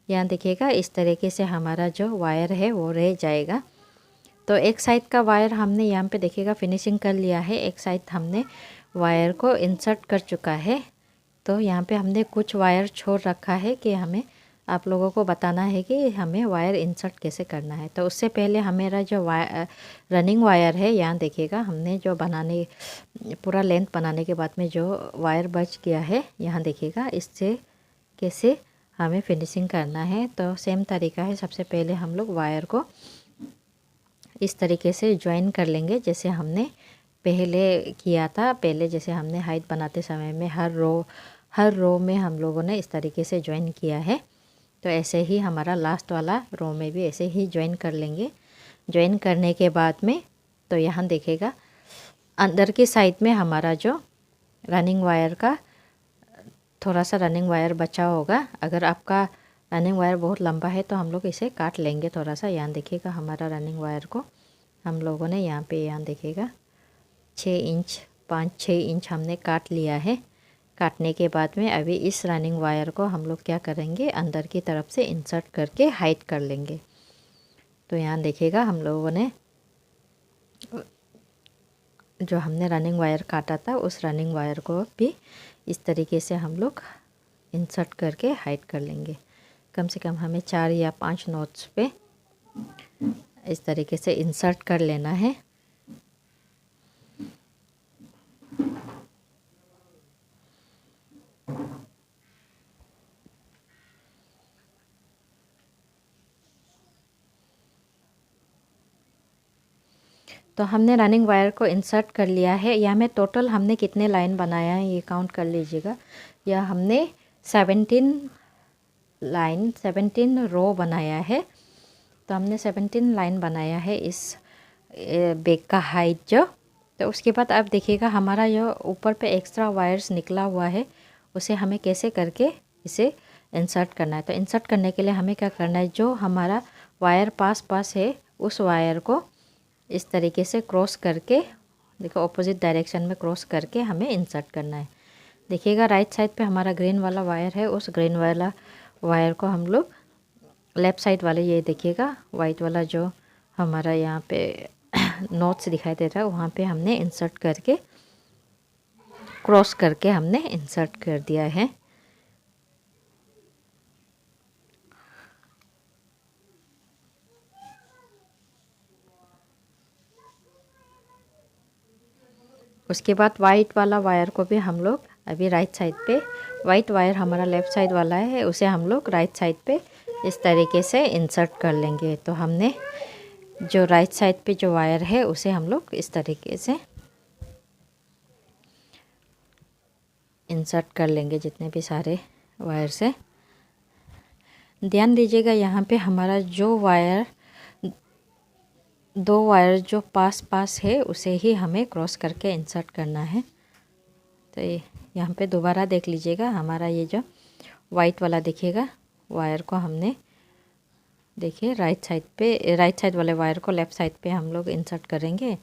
S1: यहाँ देखिएगा इस तरीके से हमारा जो वायर है वो रह जाएगा। तो एक साइड का वायर हमने यहाँ पे देखिएगा फिनिशिंग कर लिया है, एक साइड हमने वायर को इंसर्ट कर चुका है। तो यहाँ पे हमने कुछ वायर छोड़ रखा है कि हमें आप लोगों को बताना है कि हमें वायर इंसर्ट कैसे करना है। तो उससे पहले हमारा जो रनिंग वायर है, यहाँ देखिएगा हमने जो बनाने पूरा लेंथ बनाने के बाद में जो वायर बच गया है, यहाँ देखिएगा इससे कैसे हमें फिनिशिंग करना है। तो सेम तरीका है, सबसे पहले हम लोग वायर को इस तरीके से ज्वाइन कर लेंगे जैसे हमने पहले किया था। पहले जैसे हमने हाइट बनाते समय में हर रो में हम लोगों ने इस तरीके से ज्वाइन किया है। तो ऐसे ही हमारा लास्ट वाला रो में भी ऐसे ही ज्वाइन कर लेंगे। ज्वाइन करने के बाद में तो यहाँ देखिएगा अंदर की साइड में हमारा जो रनिंग वायर का थोड़ा सा रनिंग वायर बचा होगा। अगर आपका रनिंग वायर बहुत लंबा है तो हम लोग इसे काट लेंगे थोड़ा सा। यहाँ देखिएगा हमारा रनिंग वायर को हम लोगों ने यहाँ देखिएगा 5-6 इंच हमने काट लिया है। काटने के बाद में अभी इस रनिंग वायर को हम लोग क्या करेंगे, अंदर की तरफ से इंसर्ट करके हाइट कर लेंगे। तो यहाँ देखिएगा हम लोगों ने जो हमने रनिंग वायर काटा था उस रनिंग वायर को भी इस तरीके से हम लोग इंसर्ट करके हाइट कर लेंगे। कम से कम हमें 4 या 5 नॉट्स पे इस तरीके से इंसर्ट कर लेना है। तो हमने रनिंग वायर को इंसर्ट कर लिया है। यहाँ में टोटल हमने कितने लाइन बनाया है ये काउंट कर लीजिएगा। यह हमने 17 रो बनाया है। तो हमने 17 लाइन बनाया है इस बैक का हाइट जो। तो उसके बाद आप देखिएगा हमारा जो ऊपर पे एक्स्ट्रा वायर्स निकला हुआ है उसे हमें कैसे करके इसे इंसर्ट करना है। तो इंसर्ट करने के लिए हमें क्या करना है, जो हमारा वायर पास है उस वायर को इस तरीके से क्रॉस करके, देखो ऑपोजिट डायरेक्शन में क्रॉस करके हमें इंसर्ट करना है। देखिएगा राइट साइड पे हमारा ग्रीन वाला वायर है, उस ग्रीन वाला वायर को हम लोग लेफ़्ट साइड वाले, ये देखिएगा वाइट वाला जो हमारा यहाँ पे नोट्स दिखाई दे रहा है वहाँ पे हमने इंसर्ट करके क्रॉस करके हमने इंसर्ट कर दिया है। उसके बाद वाइट वाला वायर को भी हम लोग अभी राइट साइड पे, वाइट वायर हमारा लेफ़्ट साइड वाला है, उसे हम लोग राइट साइड पे इस तरीके से इंसर्ट कर लेंगे। तो हमने जो राइट साइड पे जो वायर है उसे हम लोग इस तरीके से इंसर्ट कर लेंगे, जितने भी सारे वायर से। ध्यान दीजिएगा यहाँ पे हमारा जो वायर, दो वायर जो पास है उसे ही हमें क्रॉस करके इंसर्ट करना है। तो यहाँ पे दोबारा देख लीजिएगा, हमारा ये जो वाइट वाला देखिएगा वायर को हमने, देखिए राइट साइड वाले वायर को लेफ़्ट साइड पे हम लोग इंसर्ट करेंगे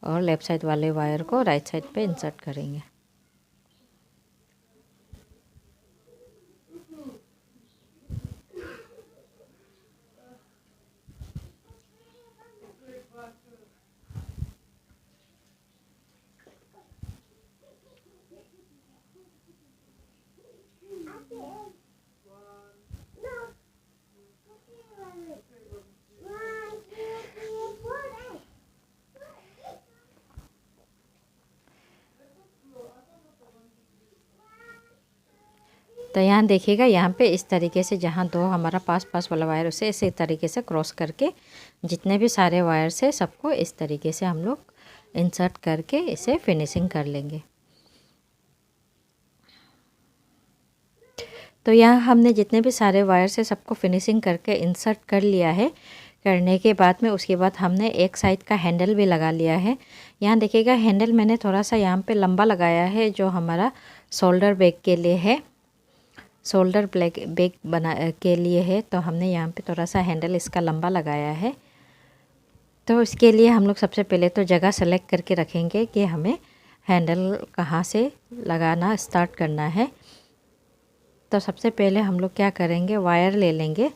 S1: और लेफ़्ट साइड वाले वायर को राइट साइड पे इंसर्ट करेंगे। तो यहाँ देखिएगा, यहाँ पे इस तरीके से जहाँ दो हमारा पास वाला वायर उसे इसी तरीके से क्रॉस करके जितने भी सारे वायर्स है सबको इस तरीके से हम लोग इंसर्ट करके इसे फिनिशिंग कर लेंगे। तो यहाँ हमने जितने भी सारे वायर्स है सबको फिनिशिंग करके इंसर्ट कर लिया है। करने के बाद में उसके बाद हमने एक साइड का हैंडल भी लगा लिया है। यहाँ देखिएगा हैंडल मैंने थोड़ा सा यहाँ पे लंबा लगाया है, जो हमारा शोल्डर बैग के लिए है, शोल्डर बैग बना के लिए है। तो हमने यहाँ पे थोड़ा सा हैंडल इसका लंबा लगाया है। तो इसके लिए हम लोग सबसे पहले तो जगह सेलेक्ट करके रखेंगे कि हमें हैंडल कहाँ से लगाना स्टार्ट करना है। तो सबसे पहले हम लोग क्या करेंगे, वायर ले लेंगे।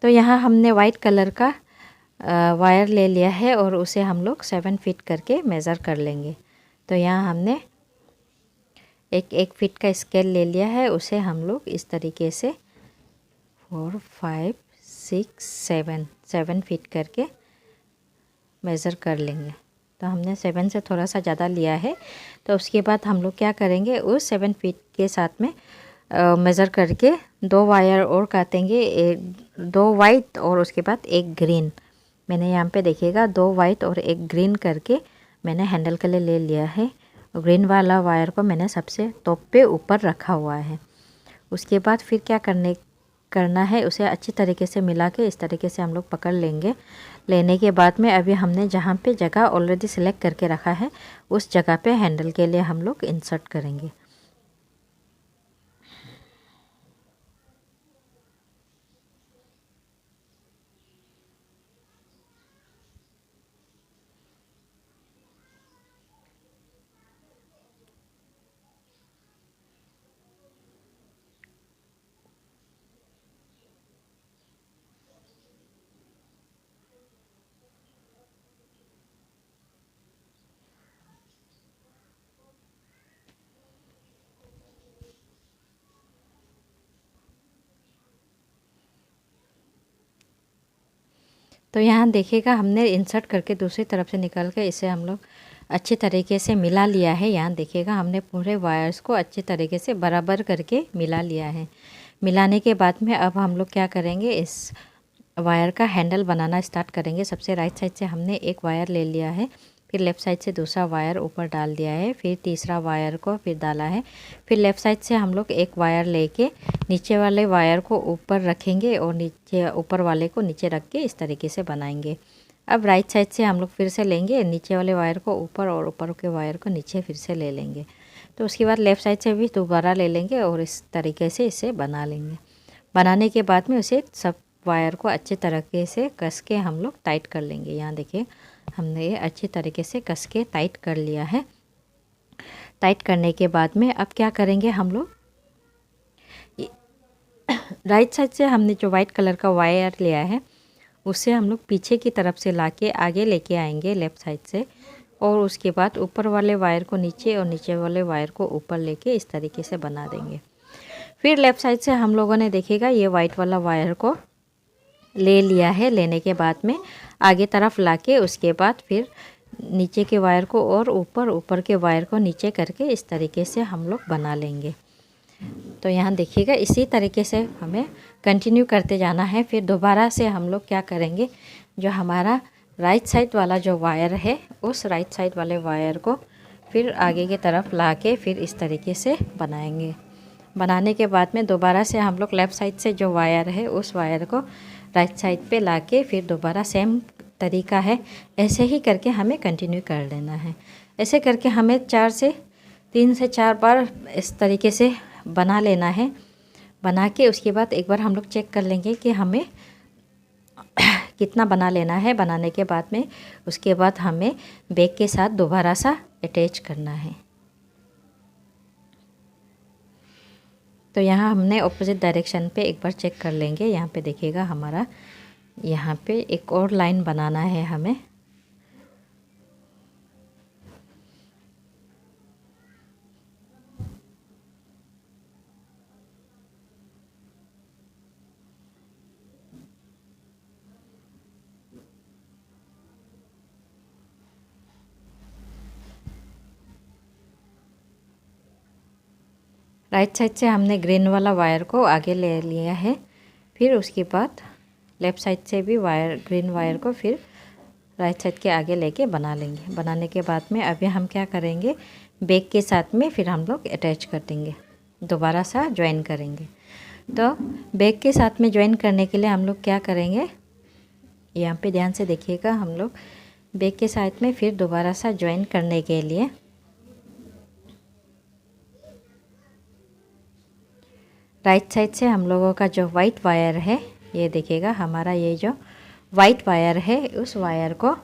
S1: तो यहाँ हमने वाइट कलर का वायर ले लिया है और उसे हम लोग 7 फीट करके मेज़र कर लेंगे। तो यहाँ हमने एक फीट का स्केल ले लिया है, उसे हम लोग इस तरीके से 4 5 6 7 फीट करके मेज़र कर लेंगे। तो हमने 7 से थोड़ा सा ज़्यादा लिया है। तो उसके बाद हम लोग क्या करेंगे, उस 7 फीट के साथ में मेज़र करके 2 वायर और काटेंगे, 2 वाइट और उसके बाद एक ग्रीन। मैंने यहाँ पे देखिएगा 2 वाइट और एक ग्रीन करके मैंने हैंडल के लिए ले लिया है। ग्रीन वाला वायर को मैंने सबसे टॉप पे ऊपर रखा हुआ है। उसके बाद फिर क्या करना है, उसे अच्छी तरीके से मिला के इस तरीके से हम लोग पकड़ लेंगे। लेने के बाद में अभी हमने जहाँ पे जगह ऑलरेडी सिलेक्ट करके रखा है उस जगह पे हैंडल के लिए हम लोग इंसर्ट करेंगे। तो यहाँ देखिएगा हमने इंसर्ट करके दूसरी तरफ से निकाल के इसे हम लोग अच्छी तरीके से मिला लिया है। यहाँ देखिएगा हमने पूरे वायर्स को अच्छी तरीके से बराबर करके मिला लिया है। मिलाने के बाद में अब हम लोग क्या करेंगे, इस वायर का हैंडल बनाना स्टार्ट करेंगे। सबसे राइट साइड से हमने एक वायर ले लिया है, फिर लेफ़्ट साइड से दूसरा वायर ऊपर डाल दिया है, फिर तीसरा वायर को फिर डाला है, फिर लेफ़्ट साइड से हम लोग एक वायर लेके नीचे वाले वायर को ऊपर रखेंगे और नीचे ऊपर वाले को नीचे रख के इस तरीके से बनाएंगे। अब राइट साइड से हम लोग फिर से लेंगे नीचे वाले वायर को ऊपर और ऊपर के वायर को नीचे फिर से ले लेंगे। तो उसके बाद लेफ़्ट साइड से भी दोबारा ले लेंगे और इस तरीके से इसे बना लेंगे। बनाने के बाद में उसे सब वायर को अच्छे तरीके से कस के हम लोग टाइट कर लेंगे। यहाँ देखिए हमने ये अच्छे तरीके से कस के टाइट कर लिया है। टाइट करने के बाद में अब क्या करेंगे हम लोग, राइट साइड से हमने जो वाइट कलर का वायर लिया है उससे हम लोग पीछे की तरफ से लाके आगे लेके आएंगे लेफ़्ट साइड से, और उसके बाद ऊपर वाले वायर को नीचे और नीचे वाले वायर को ऊपर लेके इस तरीके से बना देंगे। फिर लेफ़्ट साइड से हम लोगों ने देखिएगा ये वाइट वाला वायर को ले लिया है। लेने के बाद में आगे तरफ लाके उसके बाद फिर नीचे के वायर को और ऊपर के वायर को नीचे करके इस तरीके से हम लोग बना लेंगे। तो यहाँ देखिएगा इसी तरीके से हमें कंटिन्यू करते जाना है। फिर दोबारा से हम लोग क्या करेंगे, जो हमारा राइट साइड वाला जो वायर है उस राइट साइड वाले वायर को फिर आगे की तरफ लाके फिर इस तरीके से बनाएंगे। बनाने के बाद में दोबारा से हम लोग लेफ़्ट साइड से जो वायर है उस वायर को राइट साइड पे लाके फिर दोबारा सेम तरीका है, ऐसे ही करके हमें कंटिन्यू कर लेना है। ऐसे करके हमें 3 से 4 बार इस तरीके से बना लेना है। बना के उसके बाद एक बार हम लोग चेक कर लेंगे कि हमें कितना बना लेना है। बनाने के बाद में उसके बाद हमें बैक के साथ दोबारा सा अटैच करना है। तो यहाँ हमने ऑपोजिट डायरेक्शन पे एक बार चेक कर लेंगे। यहाँ पे देखिएगा हमारा यहाँ पे एक और लाइन बनाना है हमें। राइट साइड से हमने ग्रीन वाला वायर को आगे ले लिया है। फिर उसके बाद लेफ़्ट साइड से भी ग्रीन वायर को फिर राइट साइड के आगे लेके बना लेंगे। बनाने के बाद में अभी हम क्या करेंगे, बैक के साथ में फिर हम लोग अटैच कर देंगे, दोबारा सा ज्वाइन करेंगे। तो बैक के साथ में ज्वाइन करने के लिए हम लोग क्या करेंगे, यहाँ पे ध्यान से देखिएगा। हम लोग बैक के साथ में फिर दोबारा सा ज्वाइन करने के लिए राइट साइड से हम लोगों का जो वाइट वायर है, ये देखिएगा हमारा ये जो वाइट वायर है उस वायर को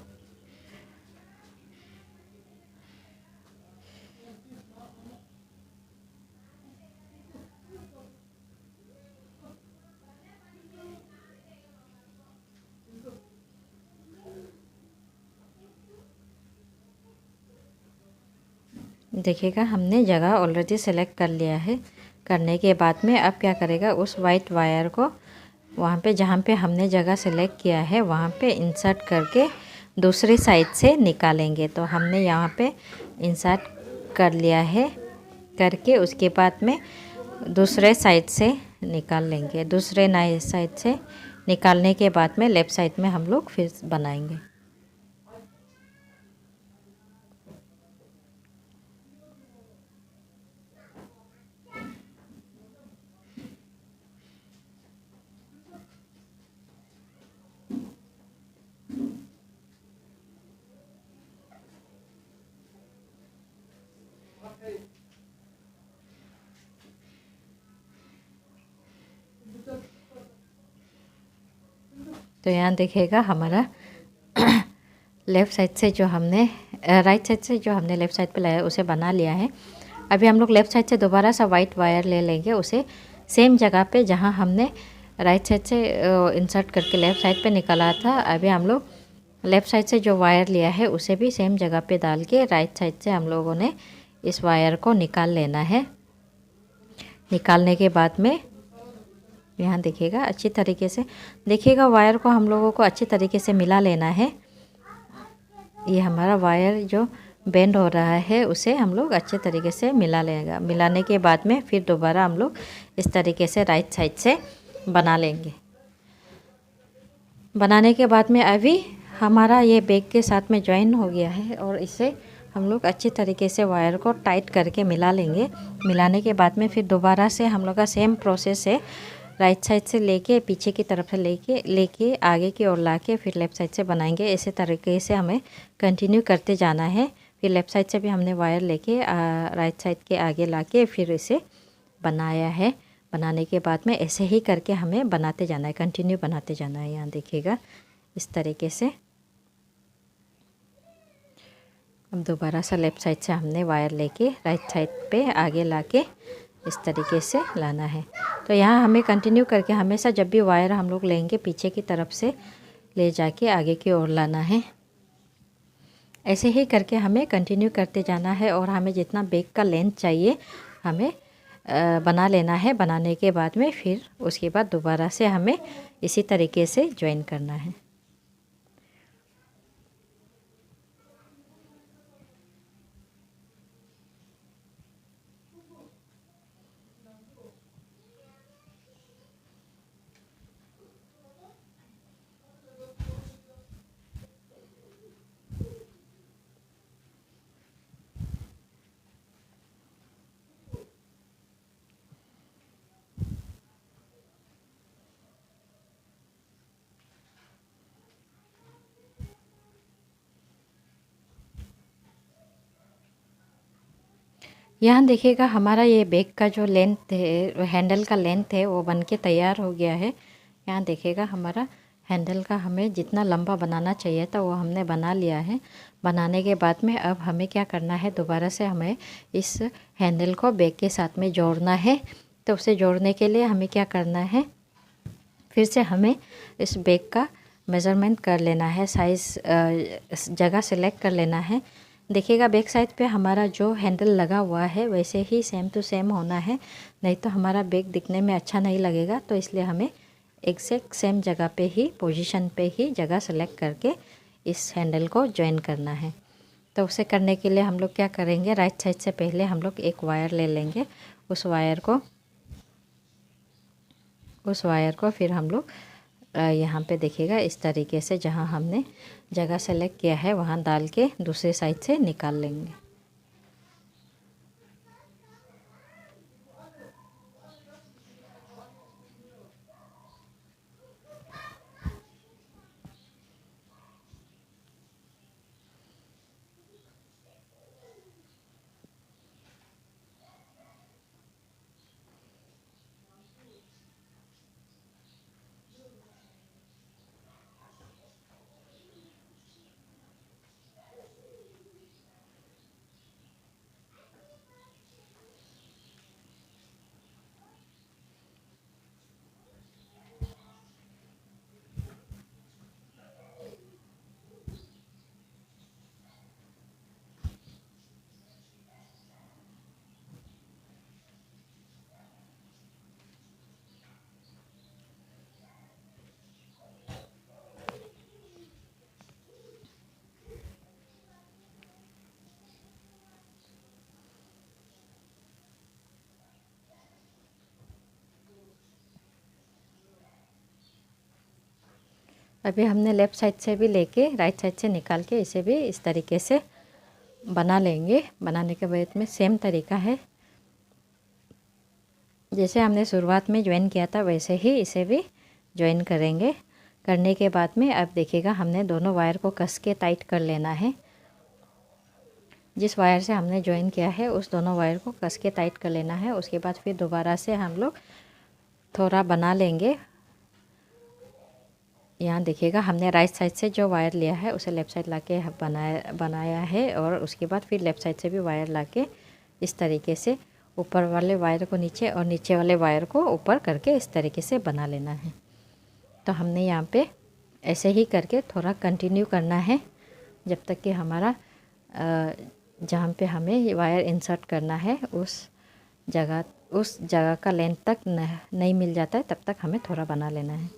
S1: देखिएगा हमने जगह ऑलरेडी सेलेक्ट कर लिया है। करने के बाद में अब क्या करेगा, उस वाइट वायर को वहाँ पे जहाँ पे हमने जगह सेलेक्ट किया है वहाँ पे इंसर्ट करके दूसरी साइड से निकालेंगे। तो हमने यहाँ पे इंसर्ट कर लिया है, करके उसके बाद में दूसरे साइड से निकाल लेंगे। दूसरे नए साइड से निकालने के बाद में लेफ़्ट साइड में हम लोग फिर बनाएंगे। तो यहाँ देखिएगा हमारा लेफ़्ट साइड से जो हमने राइट साइड से जो हमने लेफ़्ट साइड पे लाया उसे बना लिया है। अभी हम लोग लेफ़्ट साइड से दोबारा सा वाइट वायर ले लेंगे, उसे सेम जगह पे जहाँ हमने राइट साइड से इंसर्ट करके लेफ़्ट साइड पे निकाला था। अभी हम लोग लेफ़्ट साइड से जो वायर लिया है उसे भी सेम जगह पे डाल के राइट साइड से हम लोगों ने इस वायर को निकाल लेना है। निकालने के बाद में यहाँ देखिएगा अच्छी तरीके से देखिएगा, वायर को हम लोगों को अच्छी तरीके से मिला लेना है। ये हमारा वायर जो बेंड हो रहा है उसे हम लोग अच्छे तरीके से मिला लेगा। मिलाने के बाद में फिर दोबारा हम लोग इस तरीके से राइट साइड से बना लेंगे। बनाने के बाद में अभी हमारा ये बैक के साथ में ज्वाइन हो गया है और इसे हम लोग अच्छी तरीके से वायर को टाइट करके मिला लेंगे। मिलाने के बाद में फिर दोबारा से हम लोग का सेम प्रोसेस है। राइट साइड से लेके पीछे की तरफ से लेके आगे की ओर लाके फिर लेफ़्ट साइड से बनाएंगे। इसी तरीके से हमें कंटिन्यू करते जाना है। फिर लेफ़्ट साइड से भी हमने वायर लेके राइट साइड के आगे लाके फिर इसे बनाया है। बनाने के बाद में ऐसे ही करके हमें बनाते जाना है, कंटिन्यू बनाते जाना है। यहाँ देखिएगा इस तरीके से। अब दोबारा से लेफ़्ट साइड से हमने वायर लेके राइट साइड पे आगे लाके इस तरीके से लाना है। तो यहाँ हमें कंटिन्यू करके हमेशा जब भी वायर हम लोग लेंगे पीछे की तरफ से ले जाके आगे की ओर लाना है। ऐसे ही करके हमें कंटिन्यू करते जाना है और हमें जितना बैक का लेंथ चाहिए हमें बना लेना है। बनाने के बाद में फिर उसके बाद दोबारा से हमें इसी तरीके से ज्वाइन करना है। यहाँ देखिएगा हमारा ये बैग का जो लेंथ है, हैंडल का लेंथ है, वो बन के तैयार हो गया है। यहाँ देखिएगा हमारा हैंडल का हमें जितना लंबा बनाना चाहिए था वो हमने बना लिया है। बनाने के बाद में अब हमें क्या करना है, दोबारा से हमें इस हैंडल को बैग के साथ में जोड़ना है। तो उसे जोड़ने के लिए हमें क्या करना है, फिर से हमें इस बैग का मेज़रमेंट कर लेना है, साइज़ जगह सेलेक्ट कर लेना है। देखिएगा बैक साइड पे हमारा जो हैंडल लगा हुआ है वैसे ही सेम टू सेम होना है, नहीं तो हमारा बैग दिखने में अच्छा नहीं लगेगा। तो इसलिए हमें एग्जैक्ट सेम जगह पे ही, पोजीशन पे ही जगह सेलेक्ट करके इस हैंडल को जॉइन करना है। तो उसे करने के लिए हम लोग क्या करेंगे, राइट साइड से पहले हम लोग एक वायर ले लेंगे। उस वायर को फिर हम लोग यहाँ पे देखिएगा इस तरीके से जहाँ हमने जगह सेलेक्ट किया है वहाँ डाल के दूसरे साइड से निकाल लेंगे। अभी हमने लेफ़्ट साइड से भी लेके राइट साइड से निकाल के इसे भी इस तरीके से बना लेंगे। बनाने के बाद में सेम तरीका है, जैसे हमने शुरुआत में ज्वाइन किया था वैसे ही इसे भी ज्वाइन करेंगे। करने के बाद में अब देखिएगा हमने दोनों वायर को कस के टाइट कर लेना है। जिस वायर से हमने ज्वाइन किया है उस दोनों वायर को कस के टाइट कर लेना है। उसके बाद फिर दोबारा से हम लोग थोड़ा बना लेंगे। यहाँ देखिएगा हमने राइट साइड से जो वायर लिया है उसे लेफ़्ट साइड लाके बनाया है और उसके बाद फिर लेफ़्ट साइड से भी वायर लाके इस तरीके से ऊपर वाले वायर को नीचे और नीचे वाले वायर को ऊपर करके इस तरीके से बना लेना है। तो हमने यहाँ पे ऐसे ही करके थोड़ा कंटिन्यू करना है जब तक कि हमारा जहाँ पे हमें वायर इंसर्ट करना है उस जगह का लेंथ तक नहीं मिल जाता है, तब तक हमें थोड़ा बना लेना है।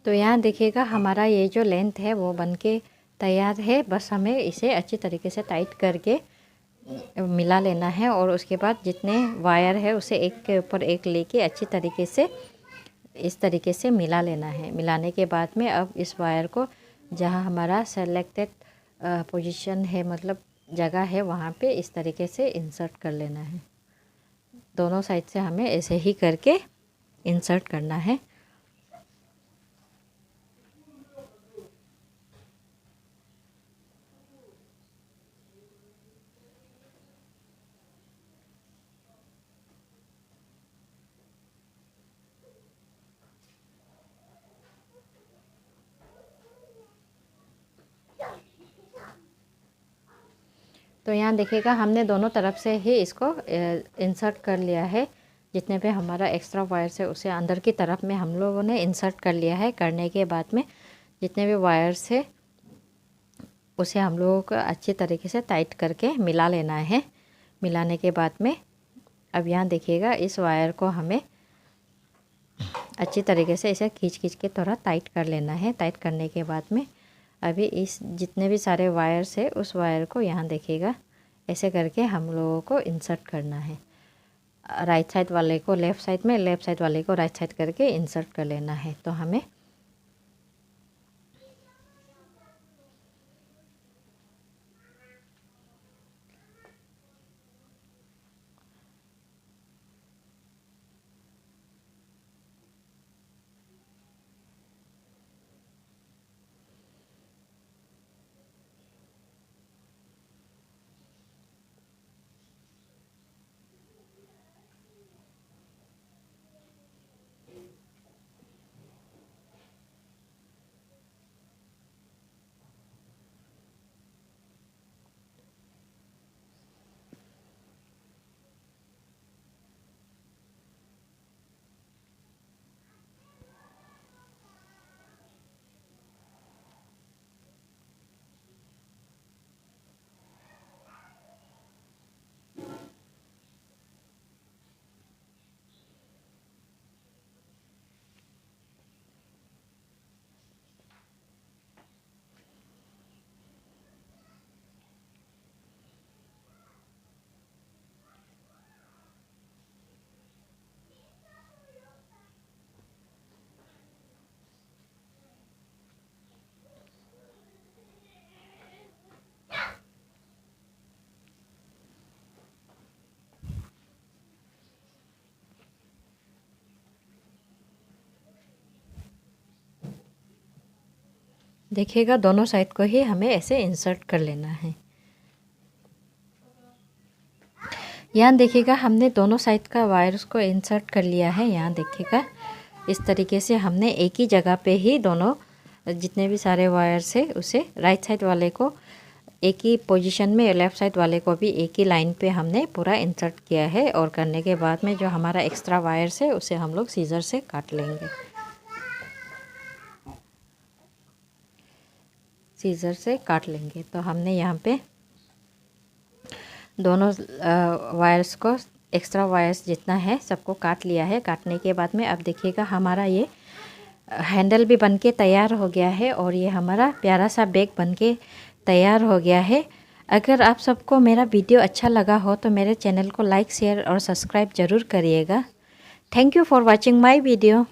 S1: तो यहाँ देखिएगा हमारा ये जो लेंथ है वो बन के तैयार है। बस हमें इसे अच्छी तरीके से टाइट करके मिला लेना है और उसके बाद जितने वायर है उसे एक के ऊपर एक लेके अच्छी तरीके से इस तरीके से मिला लेना है। मिलाने के बाद में अब इस वायर को जहाँ हमारा सेलेक्टेड पोजीशन है, मतलब जगह है, वहाँ पे इस तरीके से इंसर्ट कर लेना है। दोनों साइड से हमें ऐसे ही करके इंसर्ट करना है। तो यहाँ देखिएगा हमने दोनों तरफ से ही इसको इंसर्ट कर लिया है। जितने भी हमारा एक्स्ट्रा वायर्स है उसे अंदर की तरफ में हम लोगों ने इंसर्ट कर लिया है। करने के बाद में जितने भी वायर्स है उसे हम लोगों को अच्छी तरीके से टाइट करके मिला लेना है। मिलाने के बाद में अब यहाँ देखिएगा इस वायर को हमें अच्छी तरीके से इसे खींच के थोड़ा टाइट कर लेना है। टाइट करने के बाद में अभी इस जितने भी सारे वायर्स है उस वायर को यहाँ देखिएगा ऐसे करके हम लोगों को इंसर्ट करना है। राइट साइड वाले को लेफ़्ट साइड में, लेफ़्ट साइड वाले को राइट साइड करके इंसर्ट कर लेना है। तो हमें देखिएगा दोनों साइड को ही हमें ऐसे इंसर्ट कर लेना है। यहाँ देखिएगा हमने दोनों साइड का वायर्स को इंसर्ट कर लिया है। यहाँ देखिएगा इस तरीके से हमने एक ही जगह पे ही दोनों जितने भी सारे वायर्स है उसे राइट साइड वाले को एक ही पोजीशन में, लेफ़्ट साइड वाले को भी एक ही लाइन पे हमने पूरा इंसर्ट किया है। और करने के बाद में जो हमारा एक्स्ट्रा वायर्स है उसे हम लोग सीजर से काट लेंगे। सीजर से काट लेंगे। तो हमने यहाँ पे दोनों वायर्स को, एक्स्ट्रा वायर्स जितना है सबको काट लिया है। काटने के बाद में अब देखिएगा हमारा ये हैंडल भी बनके तैयार हो गया है और ये हमारा प्यारा सा बैग बनके तैयार हो गया है। अगर आप सबको मेरा वीडियो अच्छा लगा हो तो मेरे चैनल को लाइक, शेयर और सब्सक्राइब ज़रूर करिएगा। Thank you for watching my video.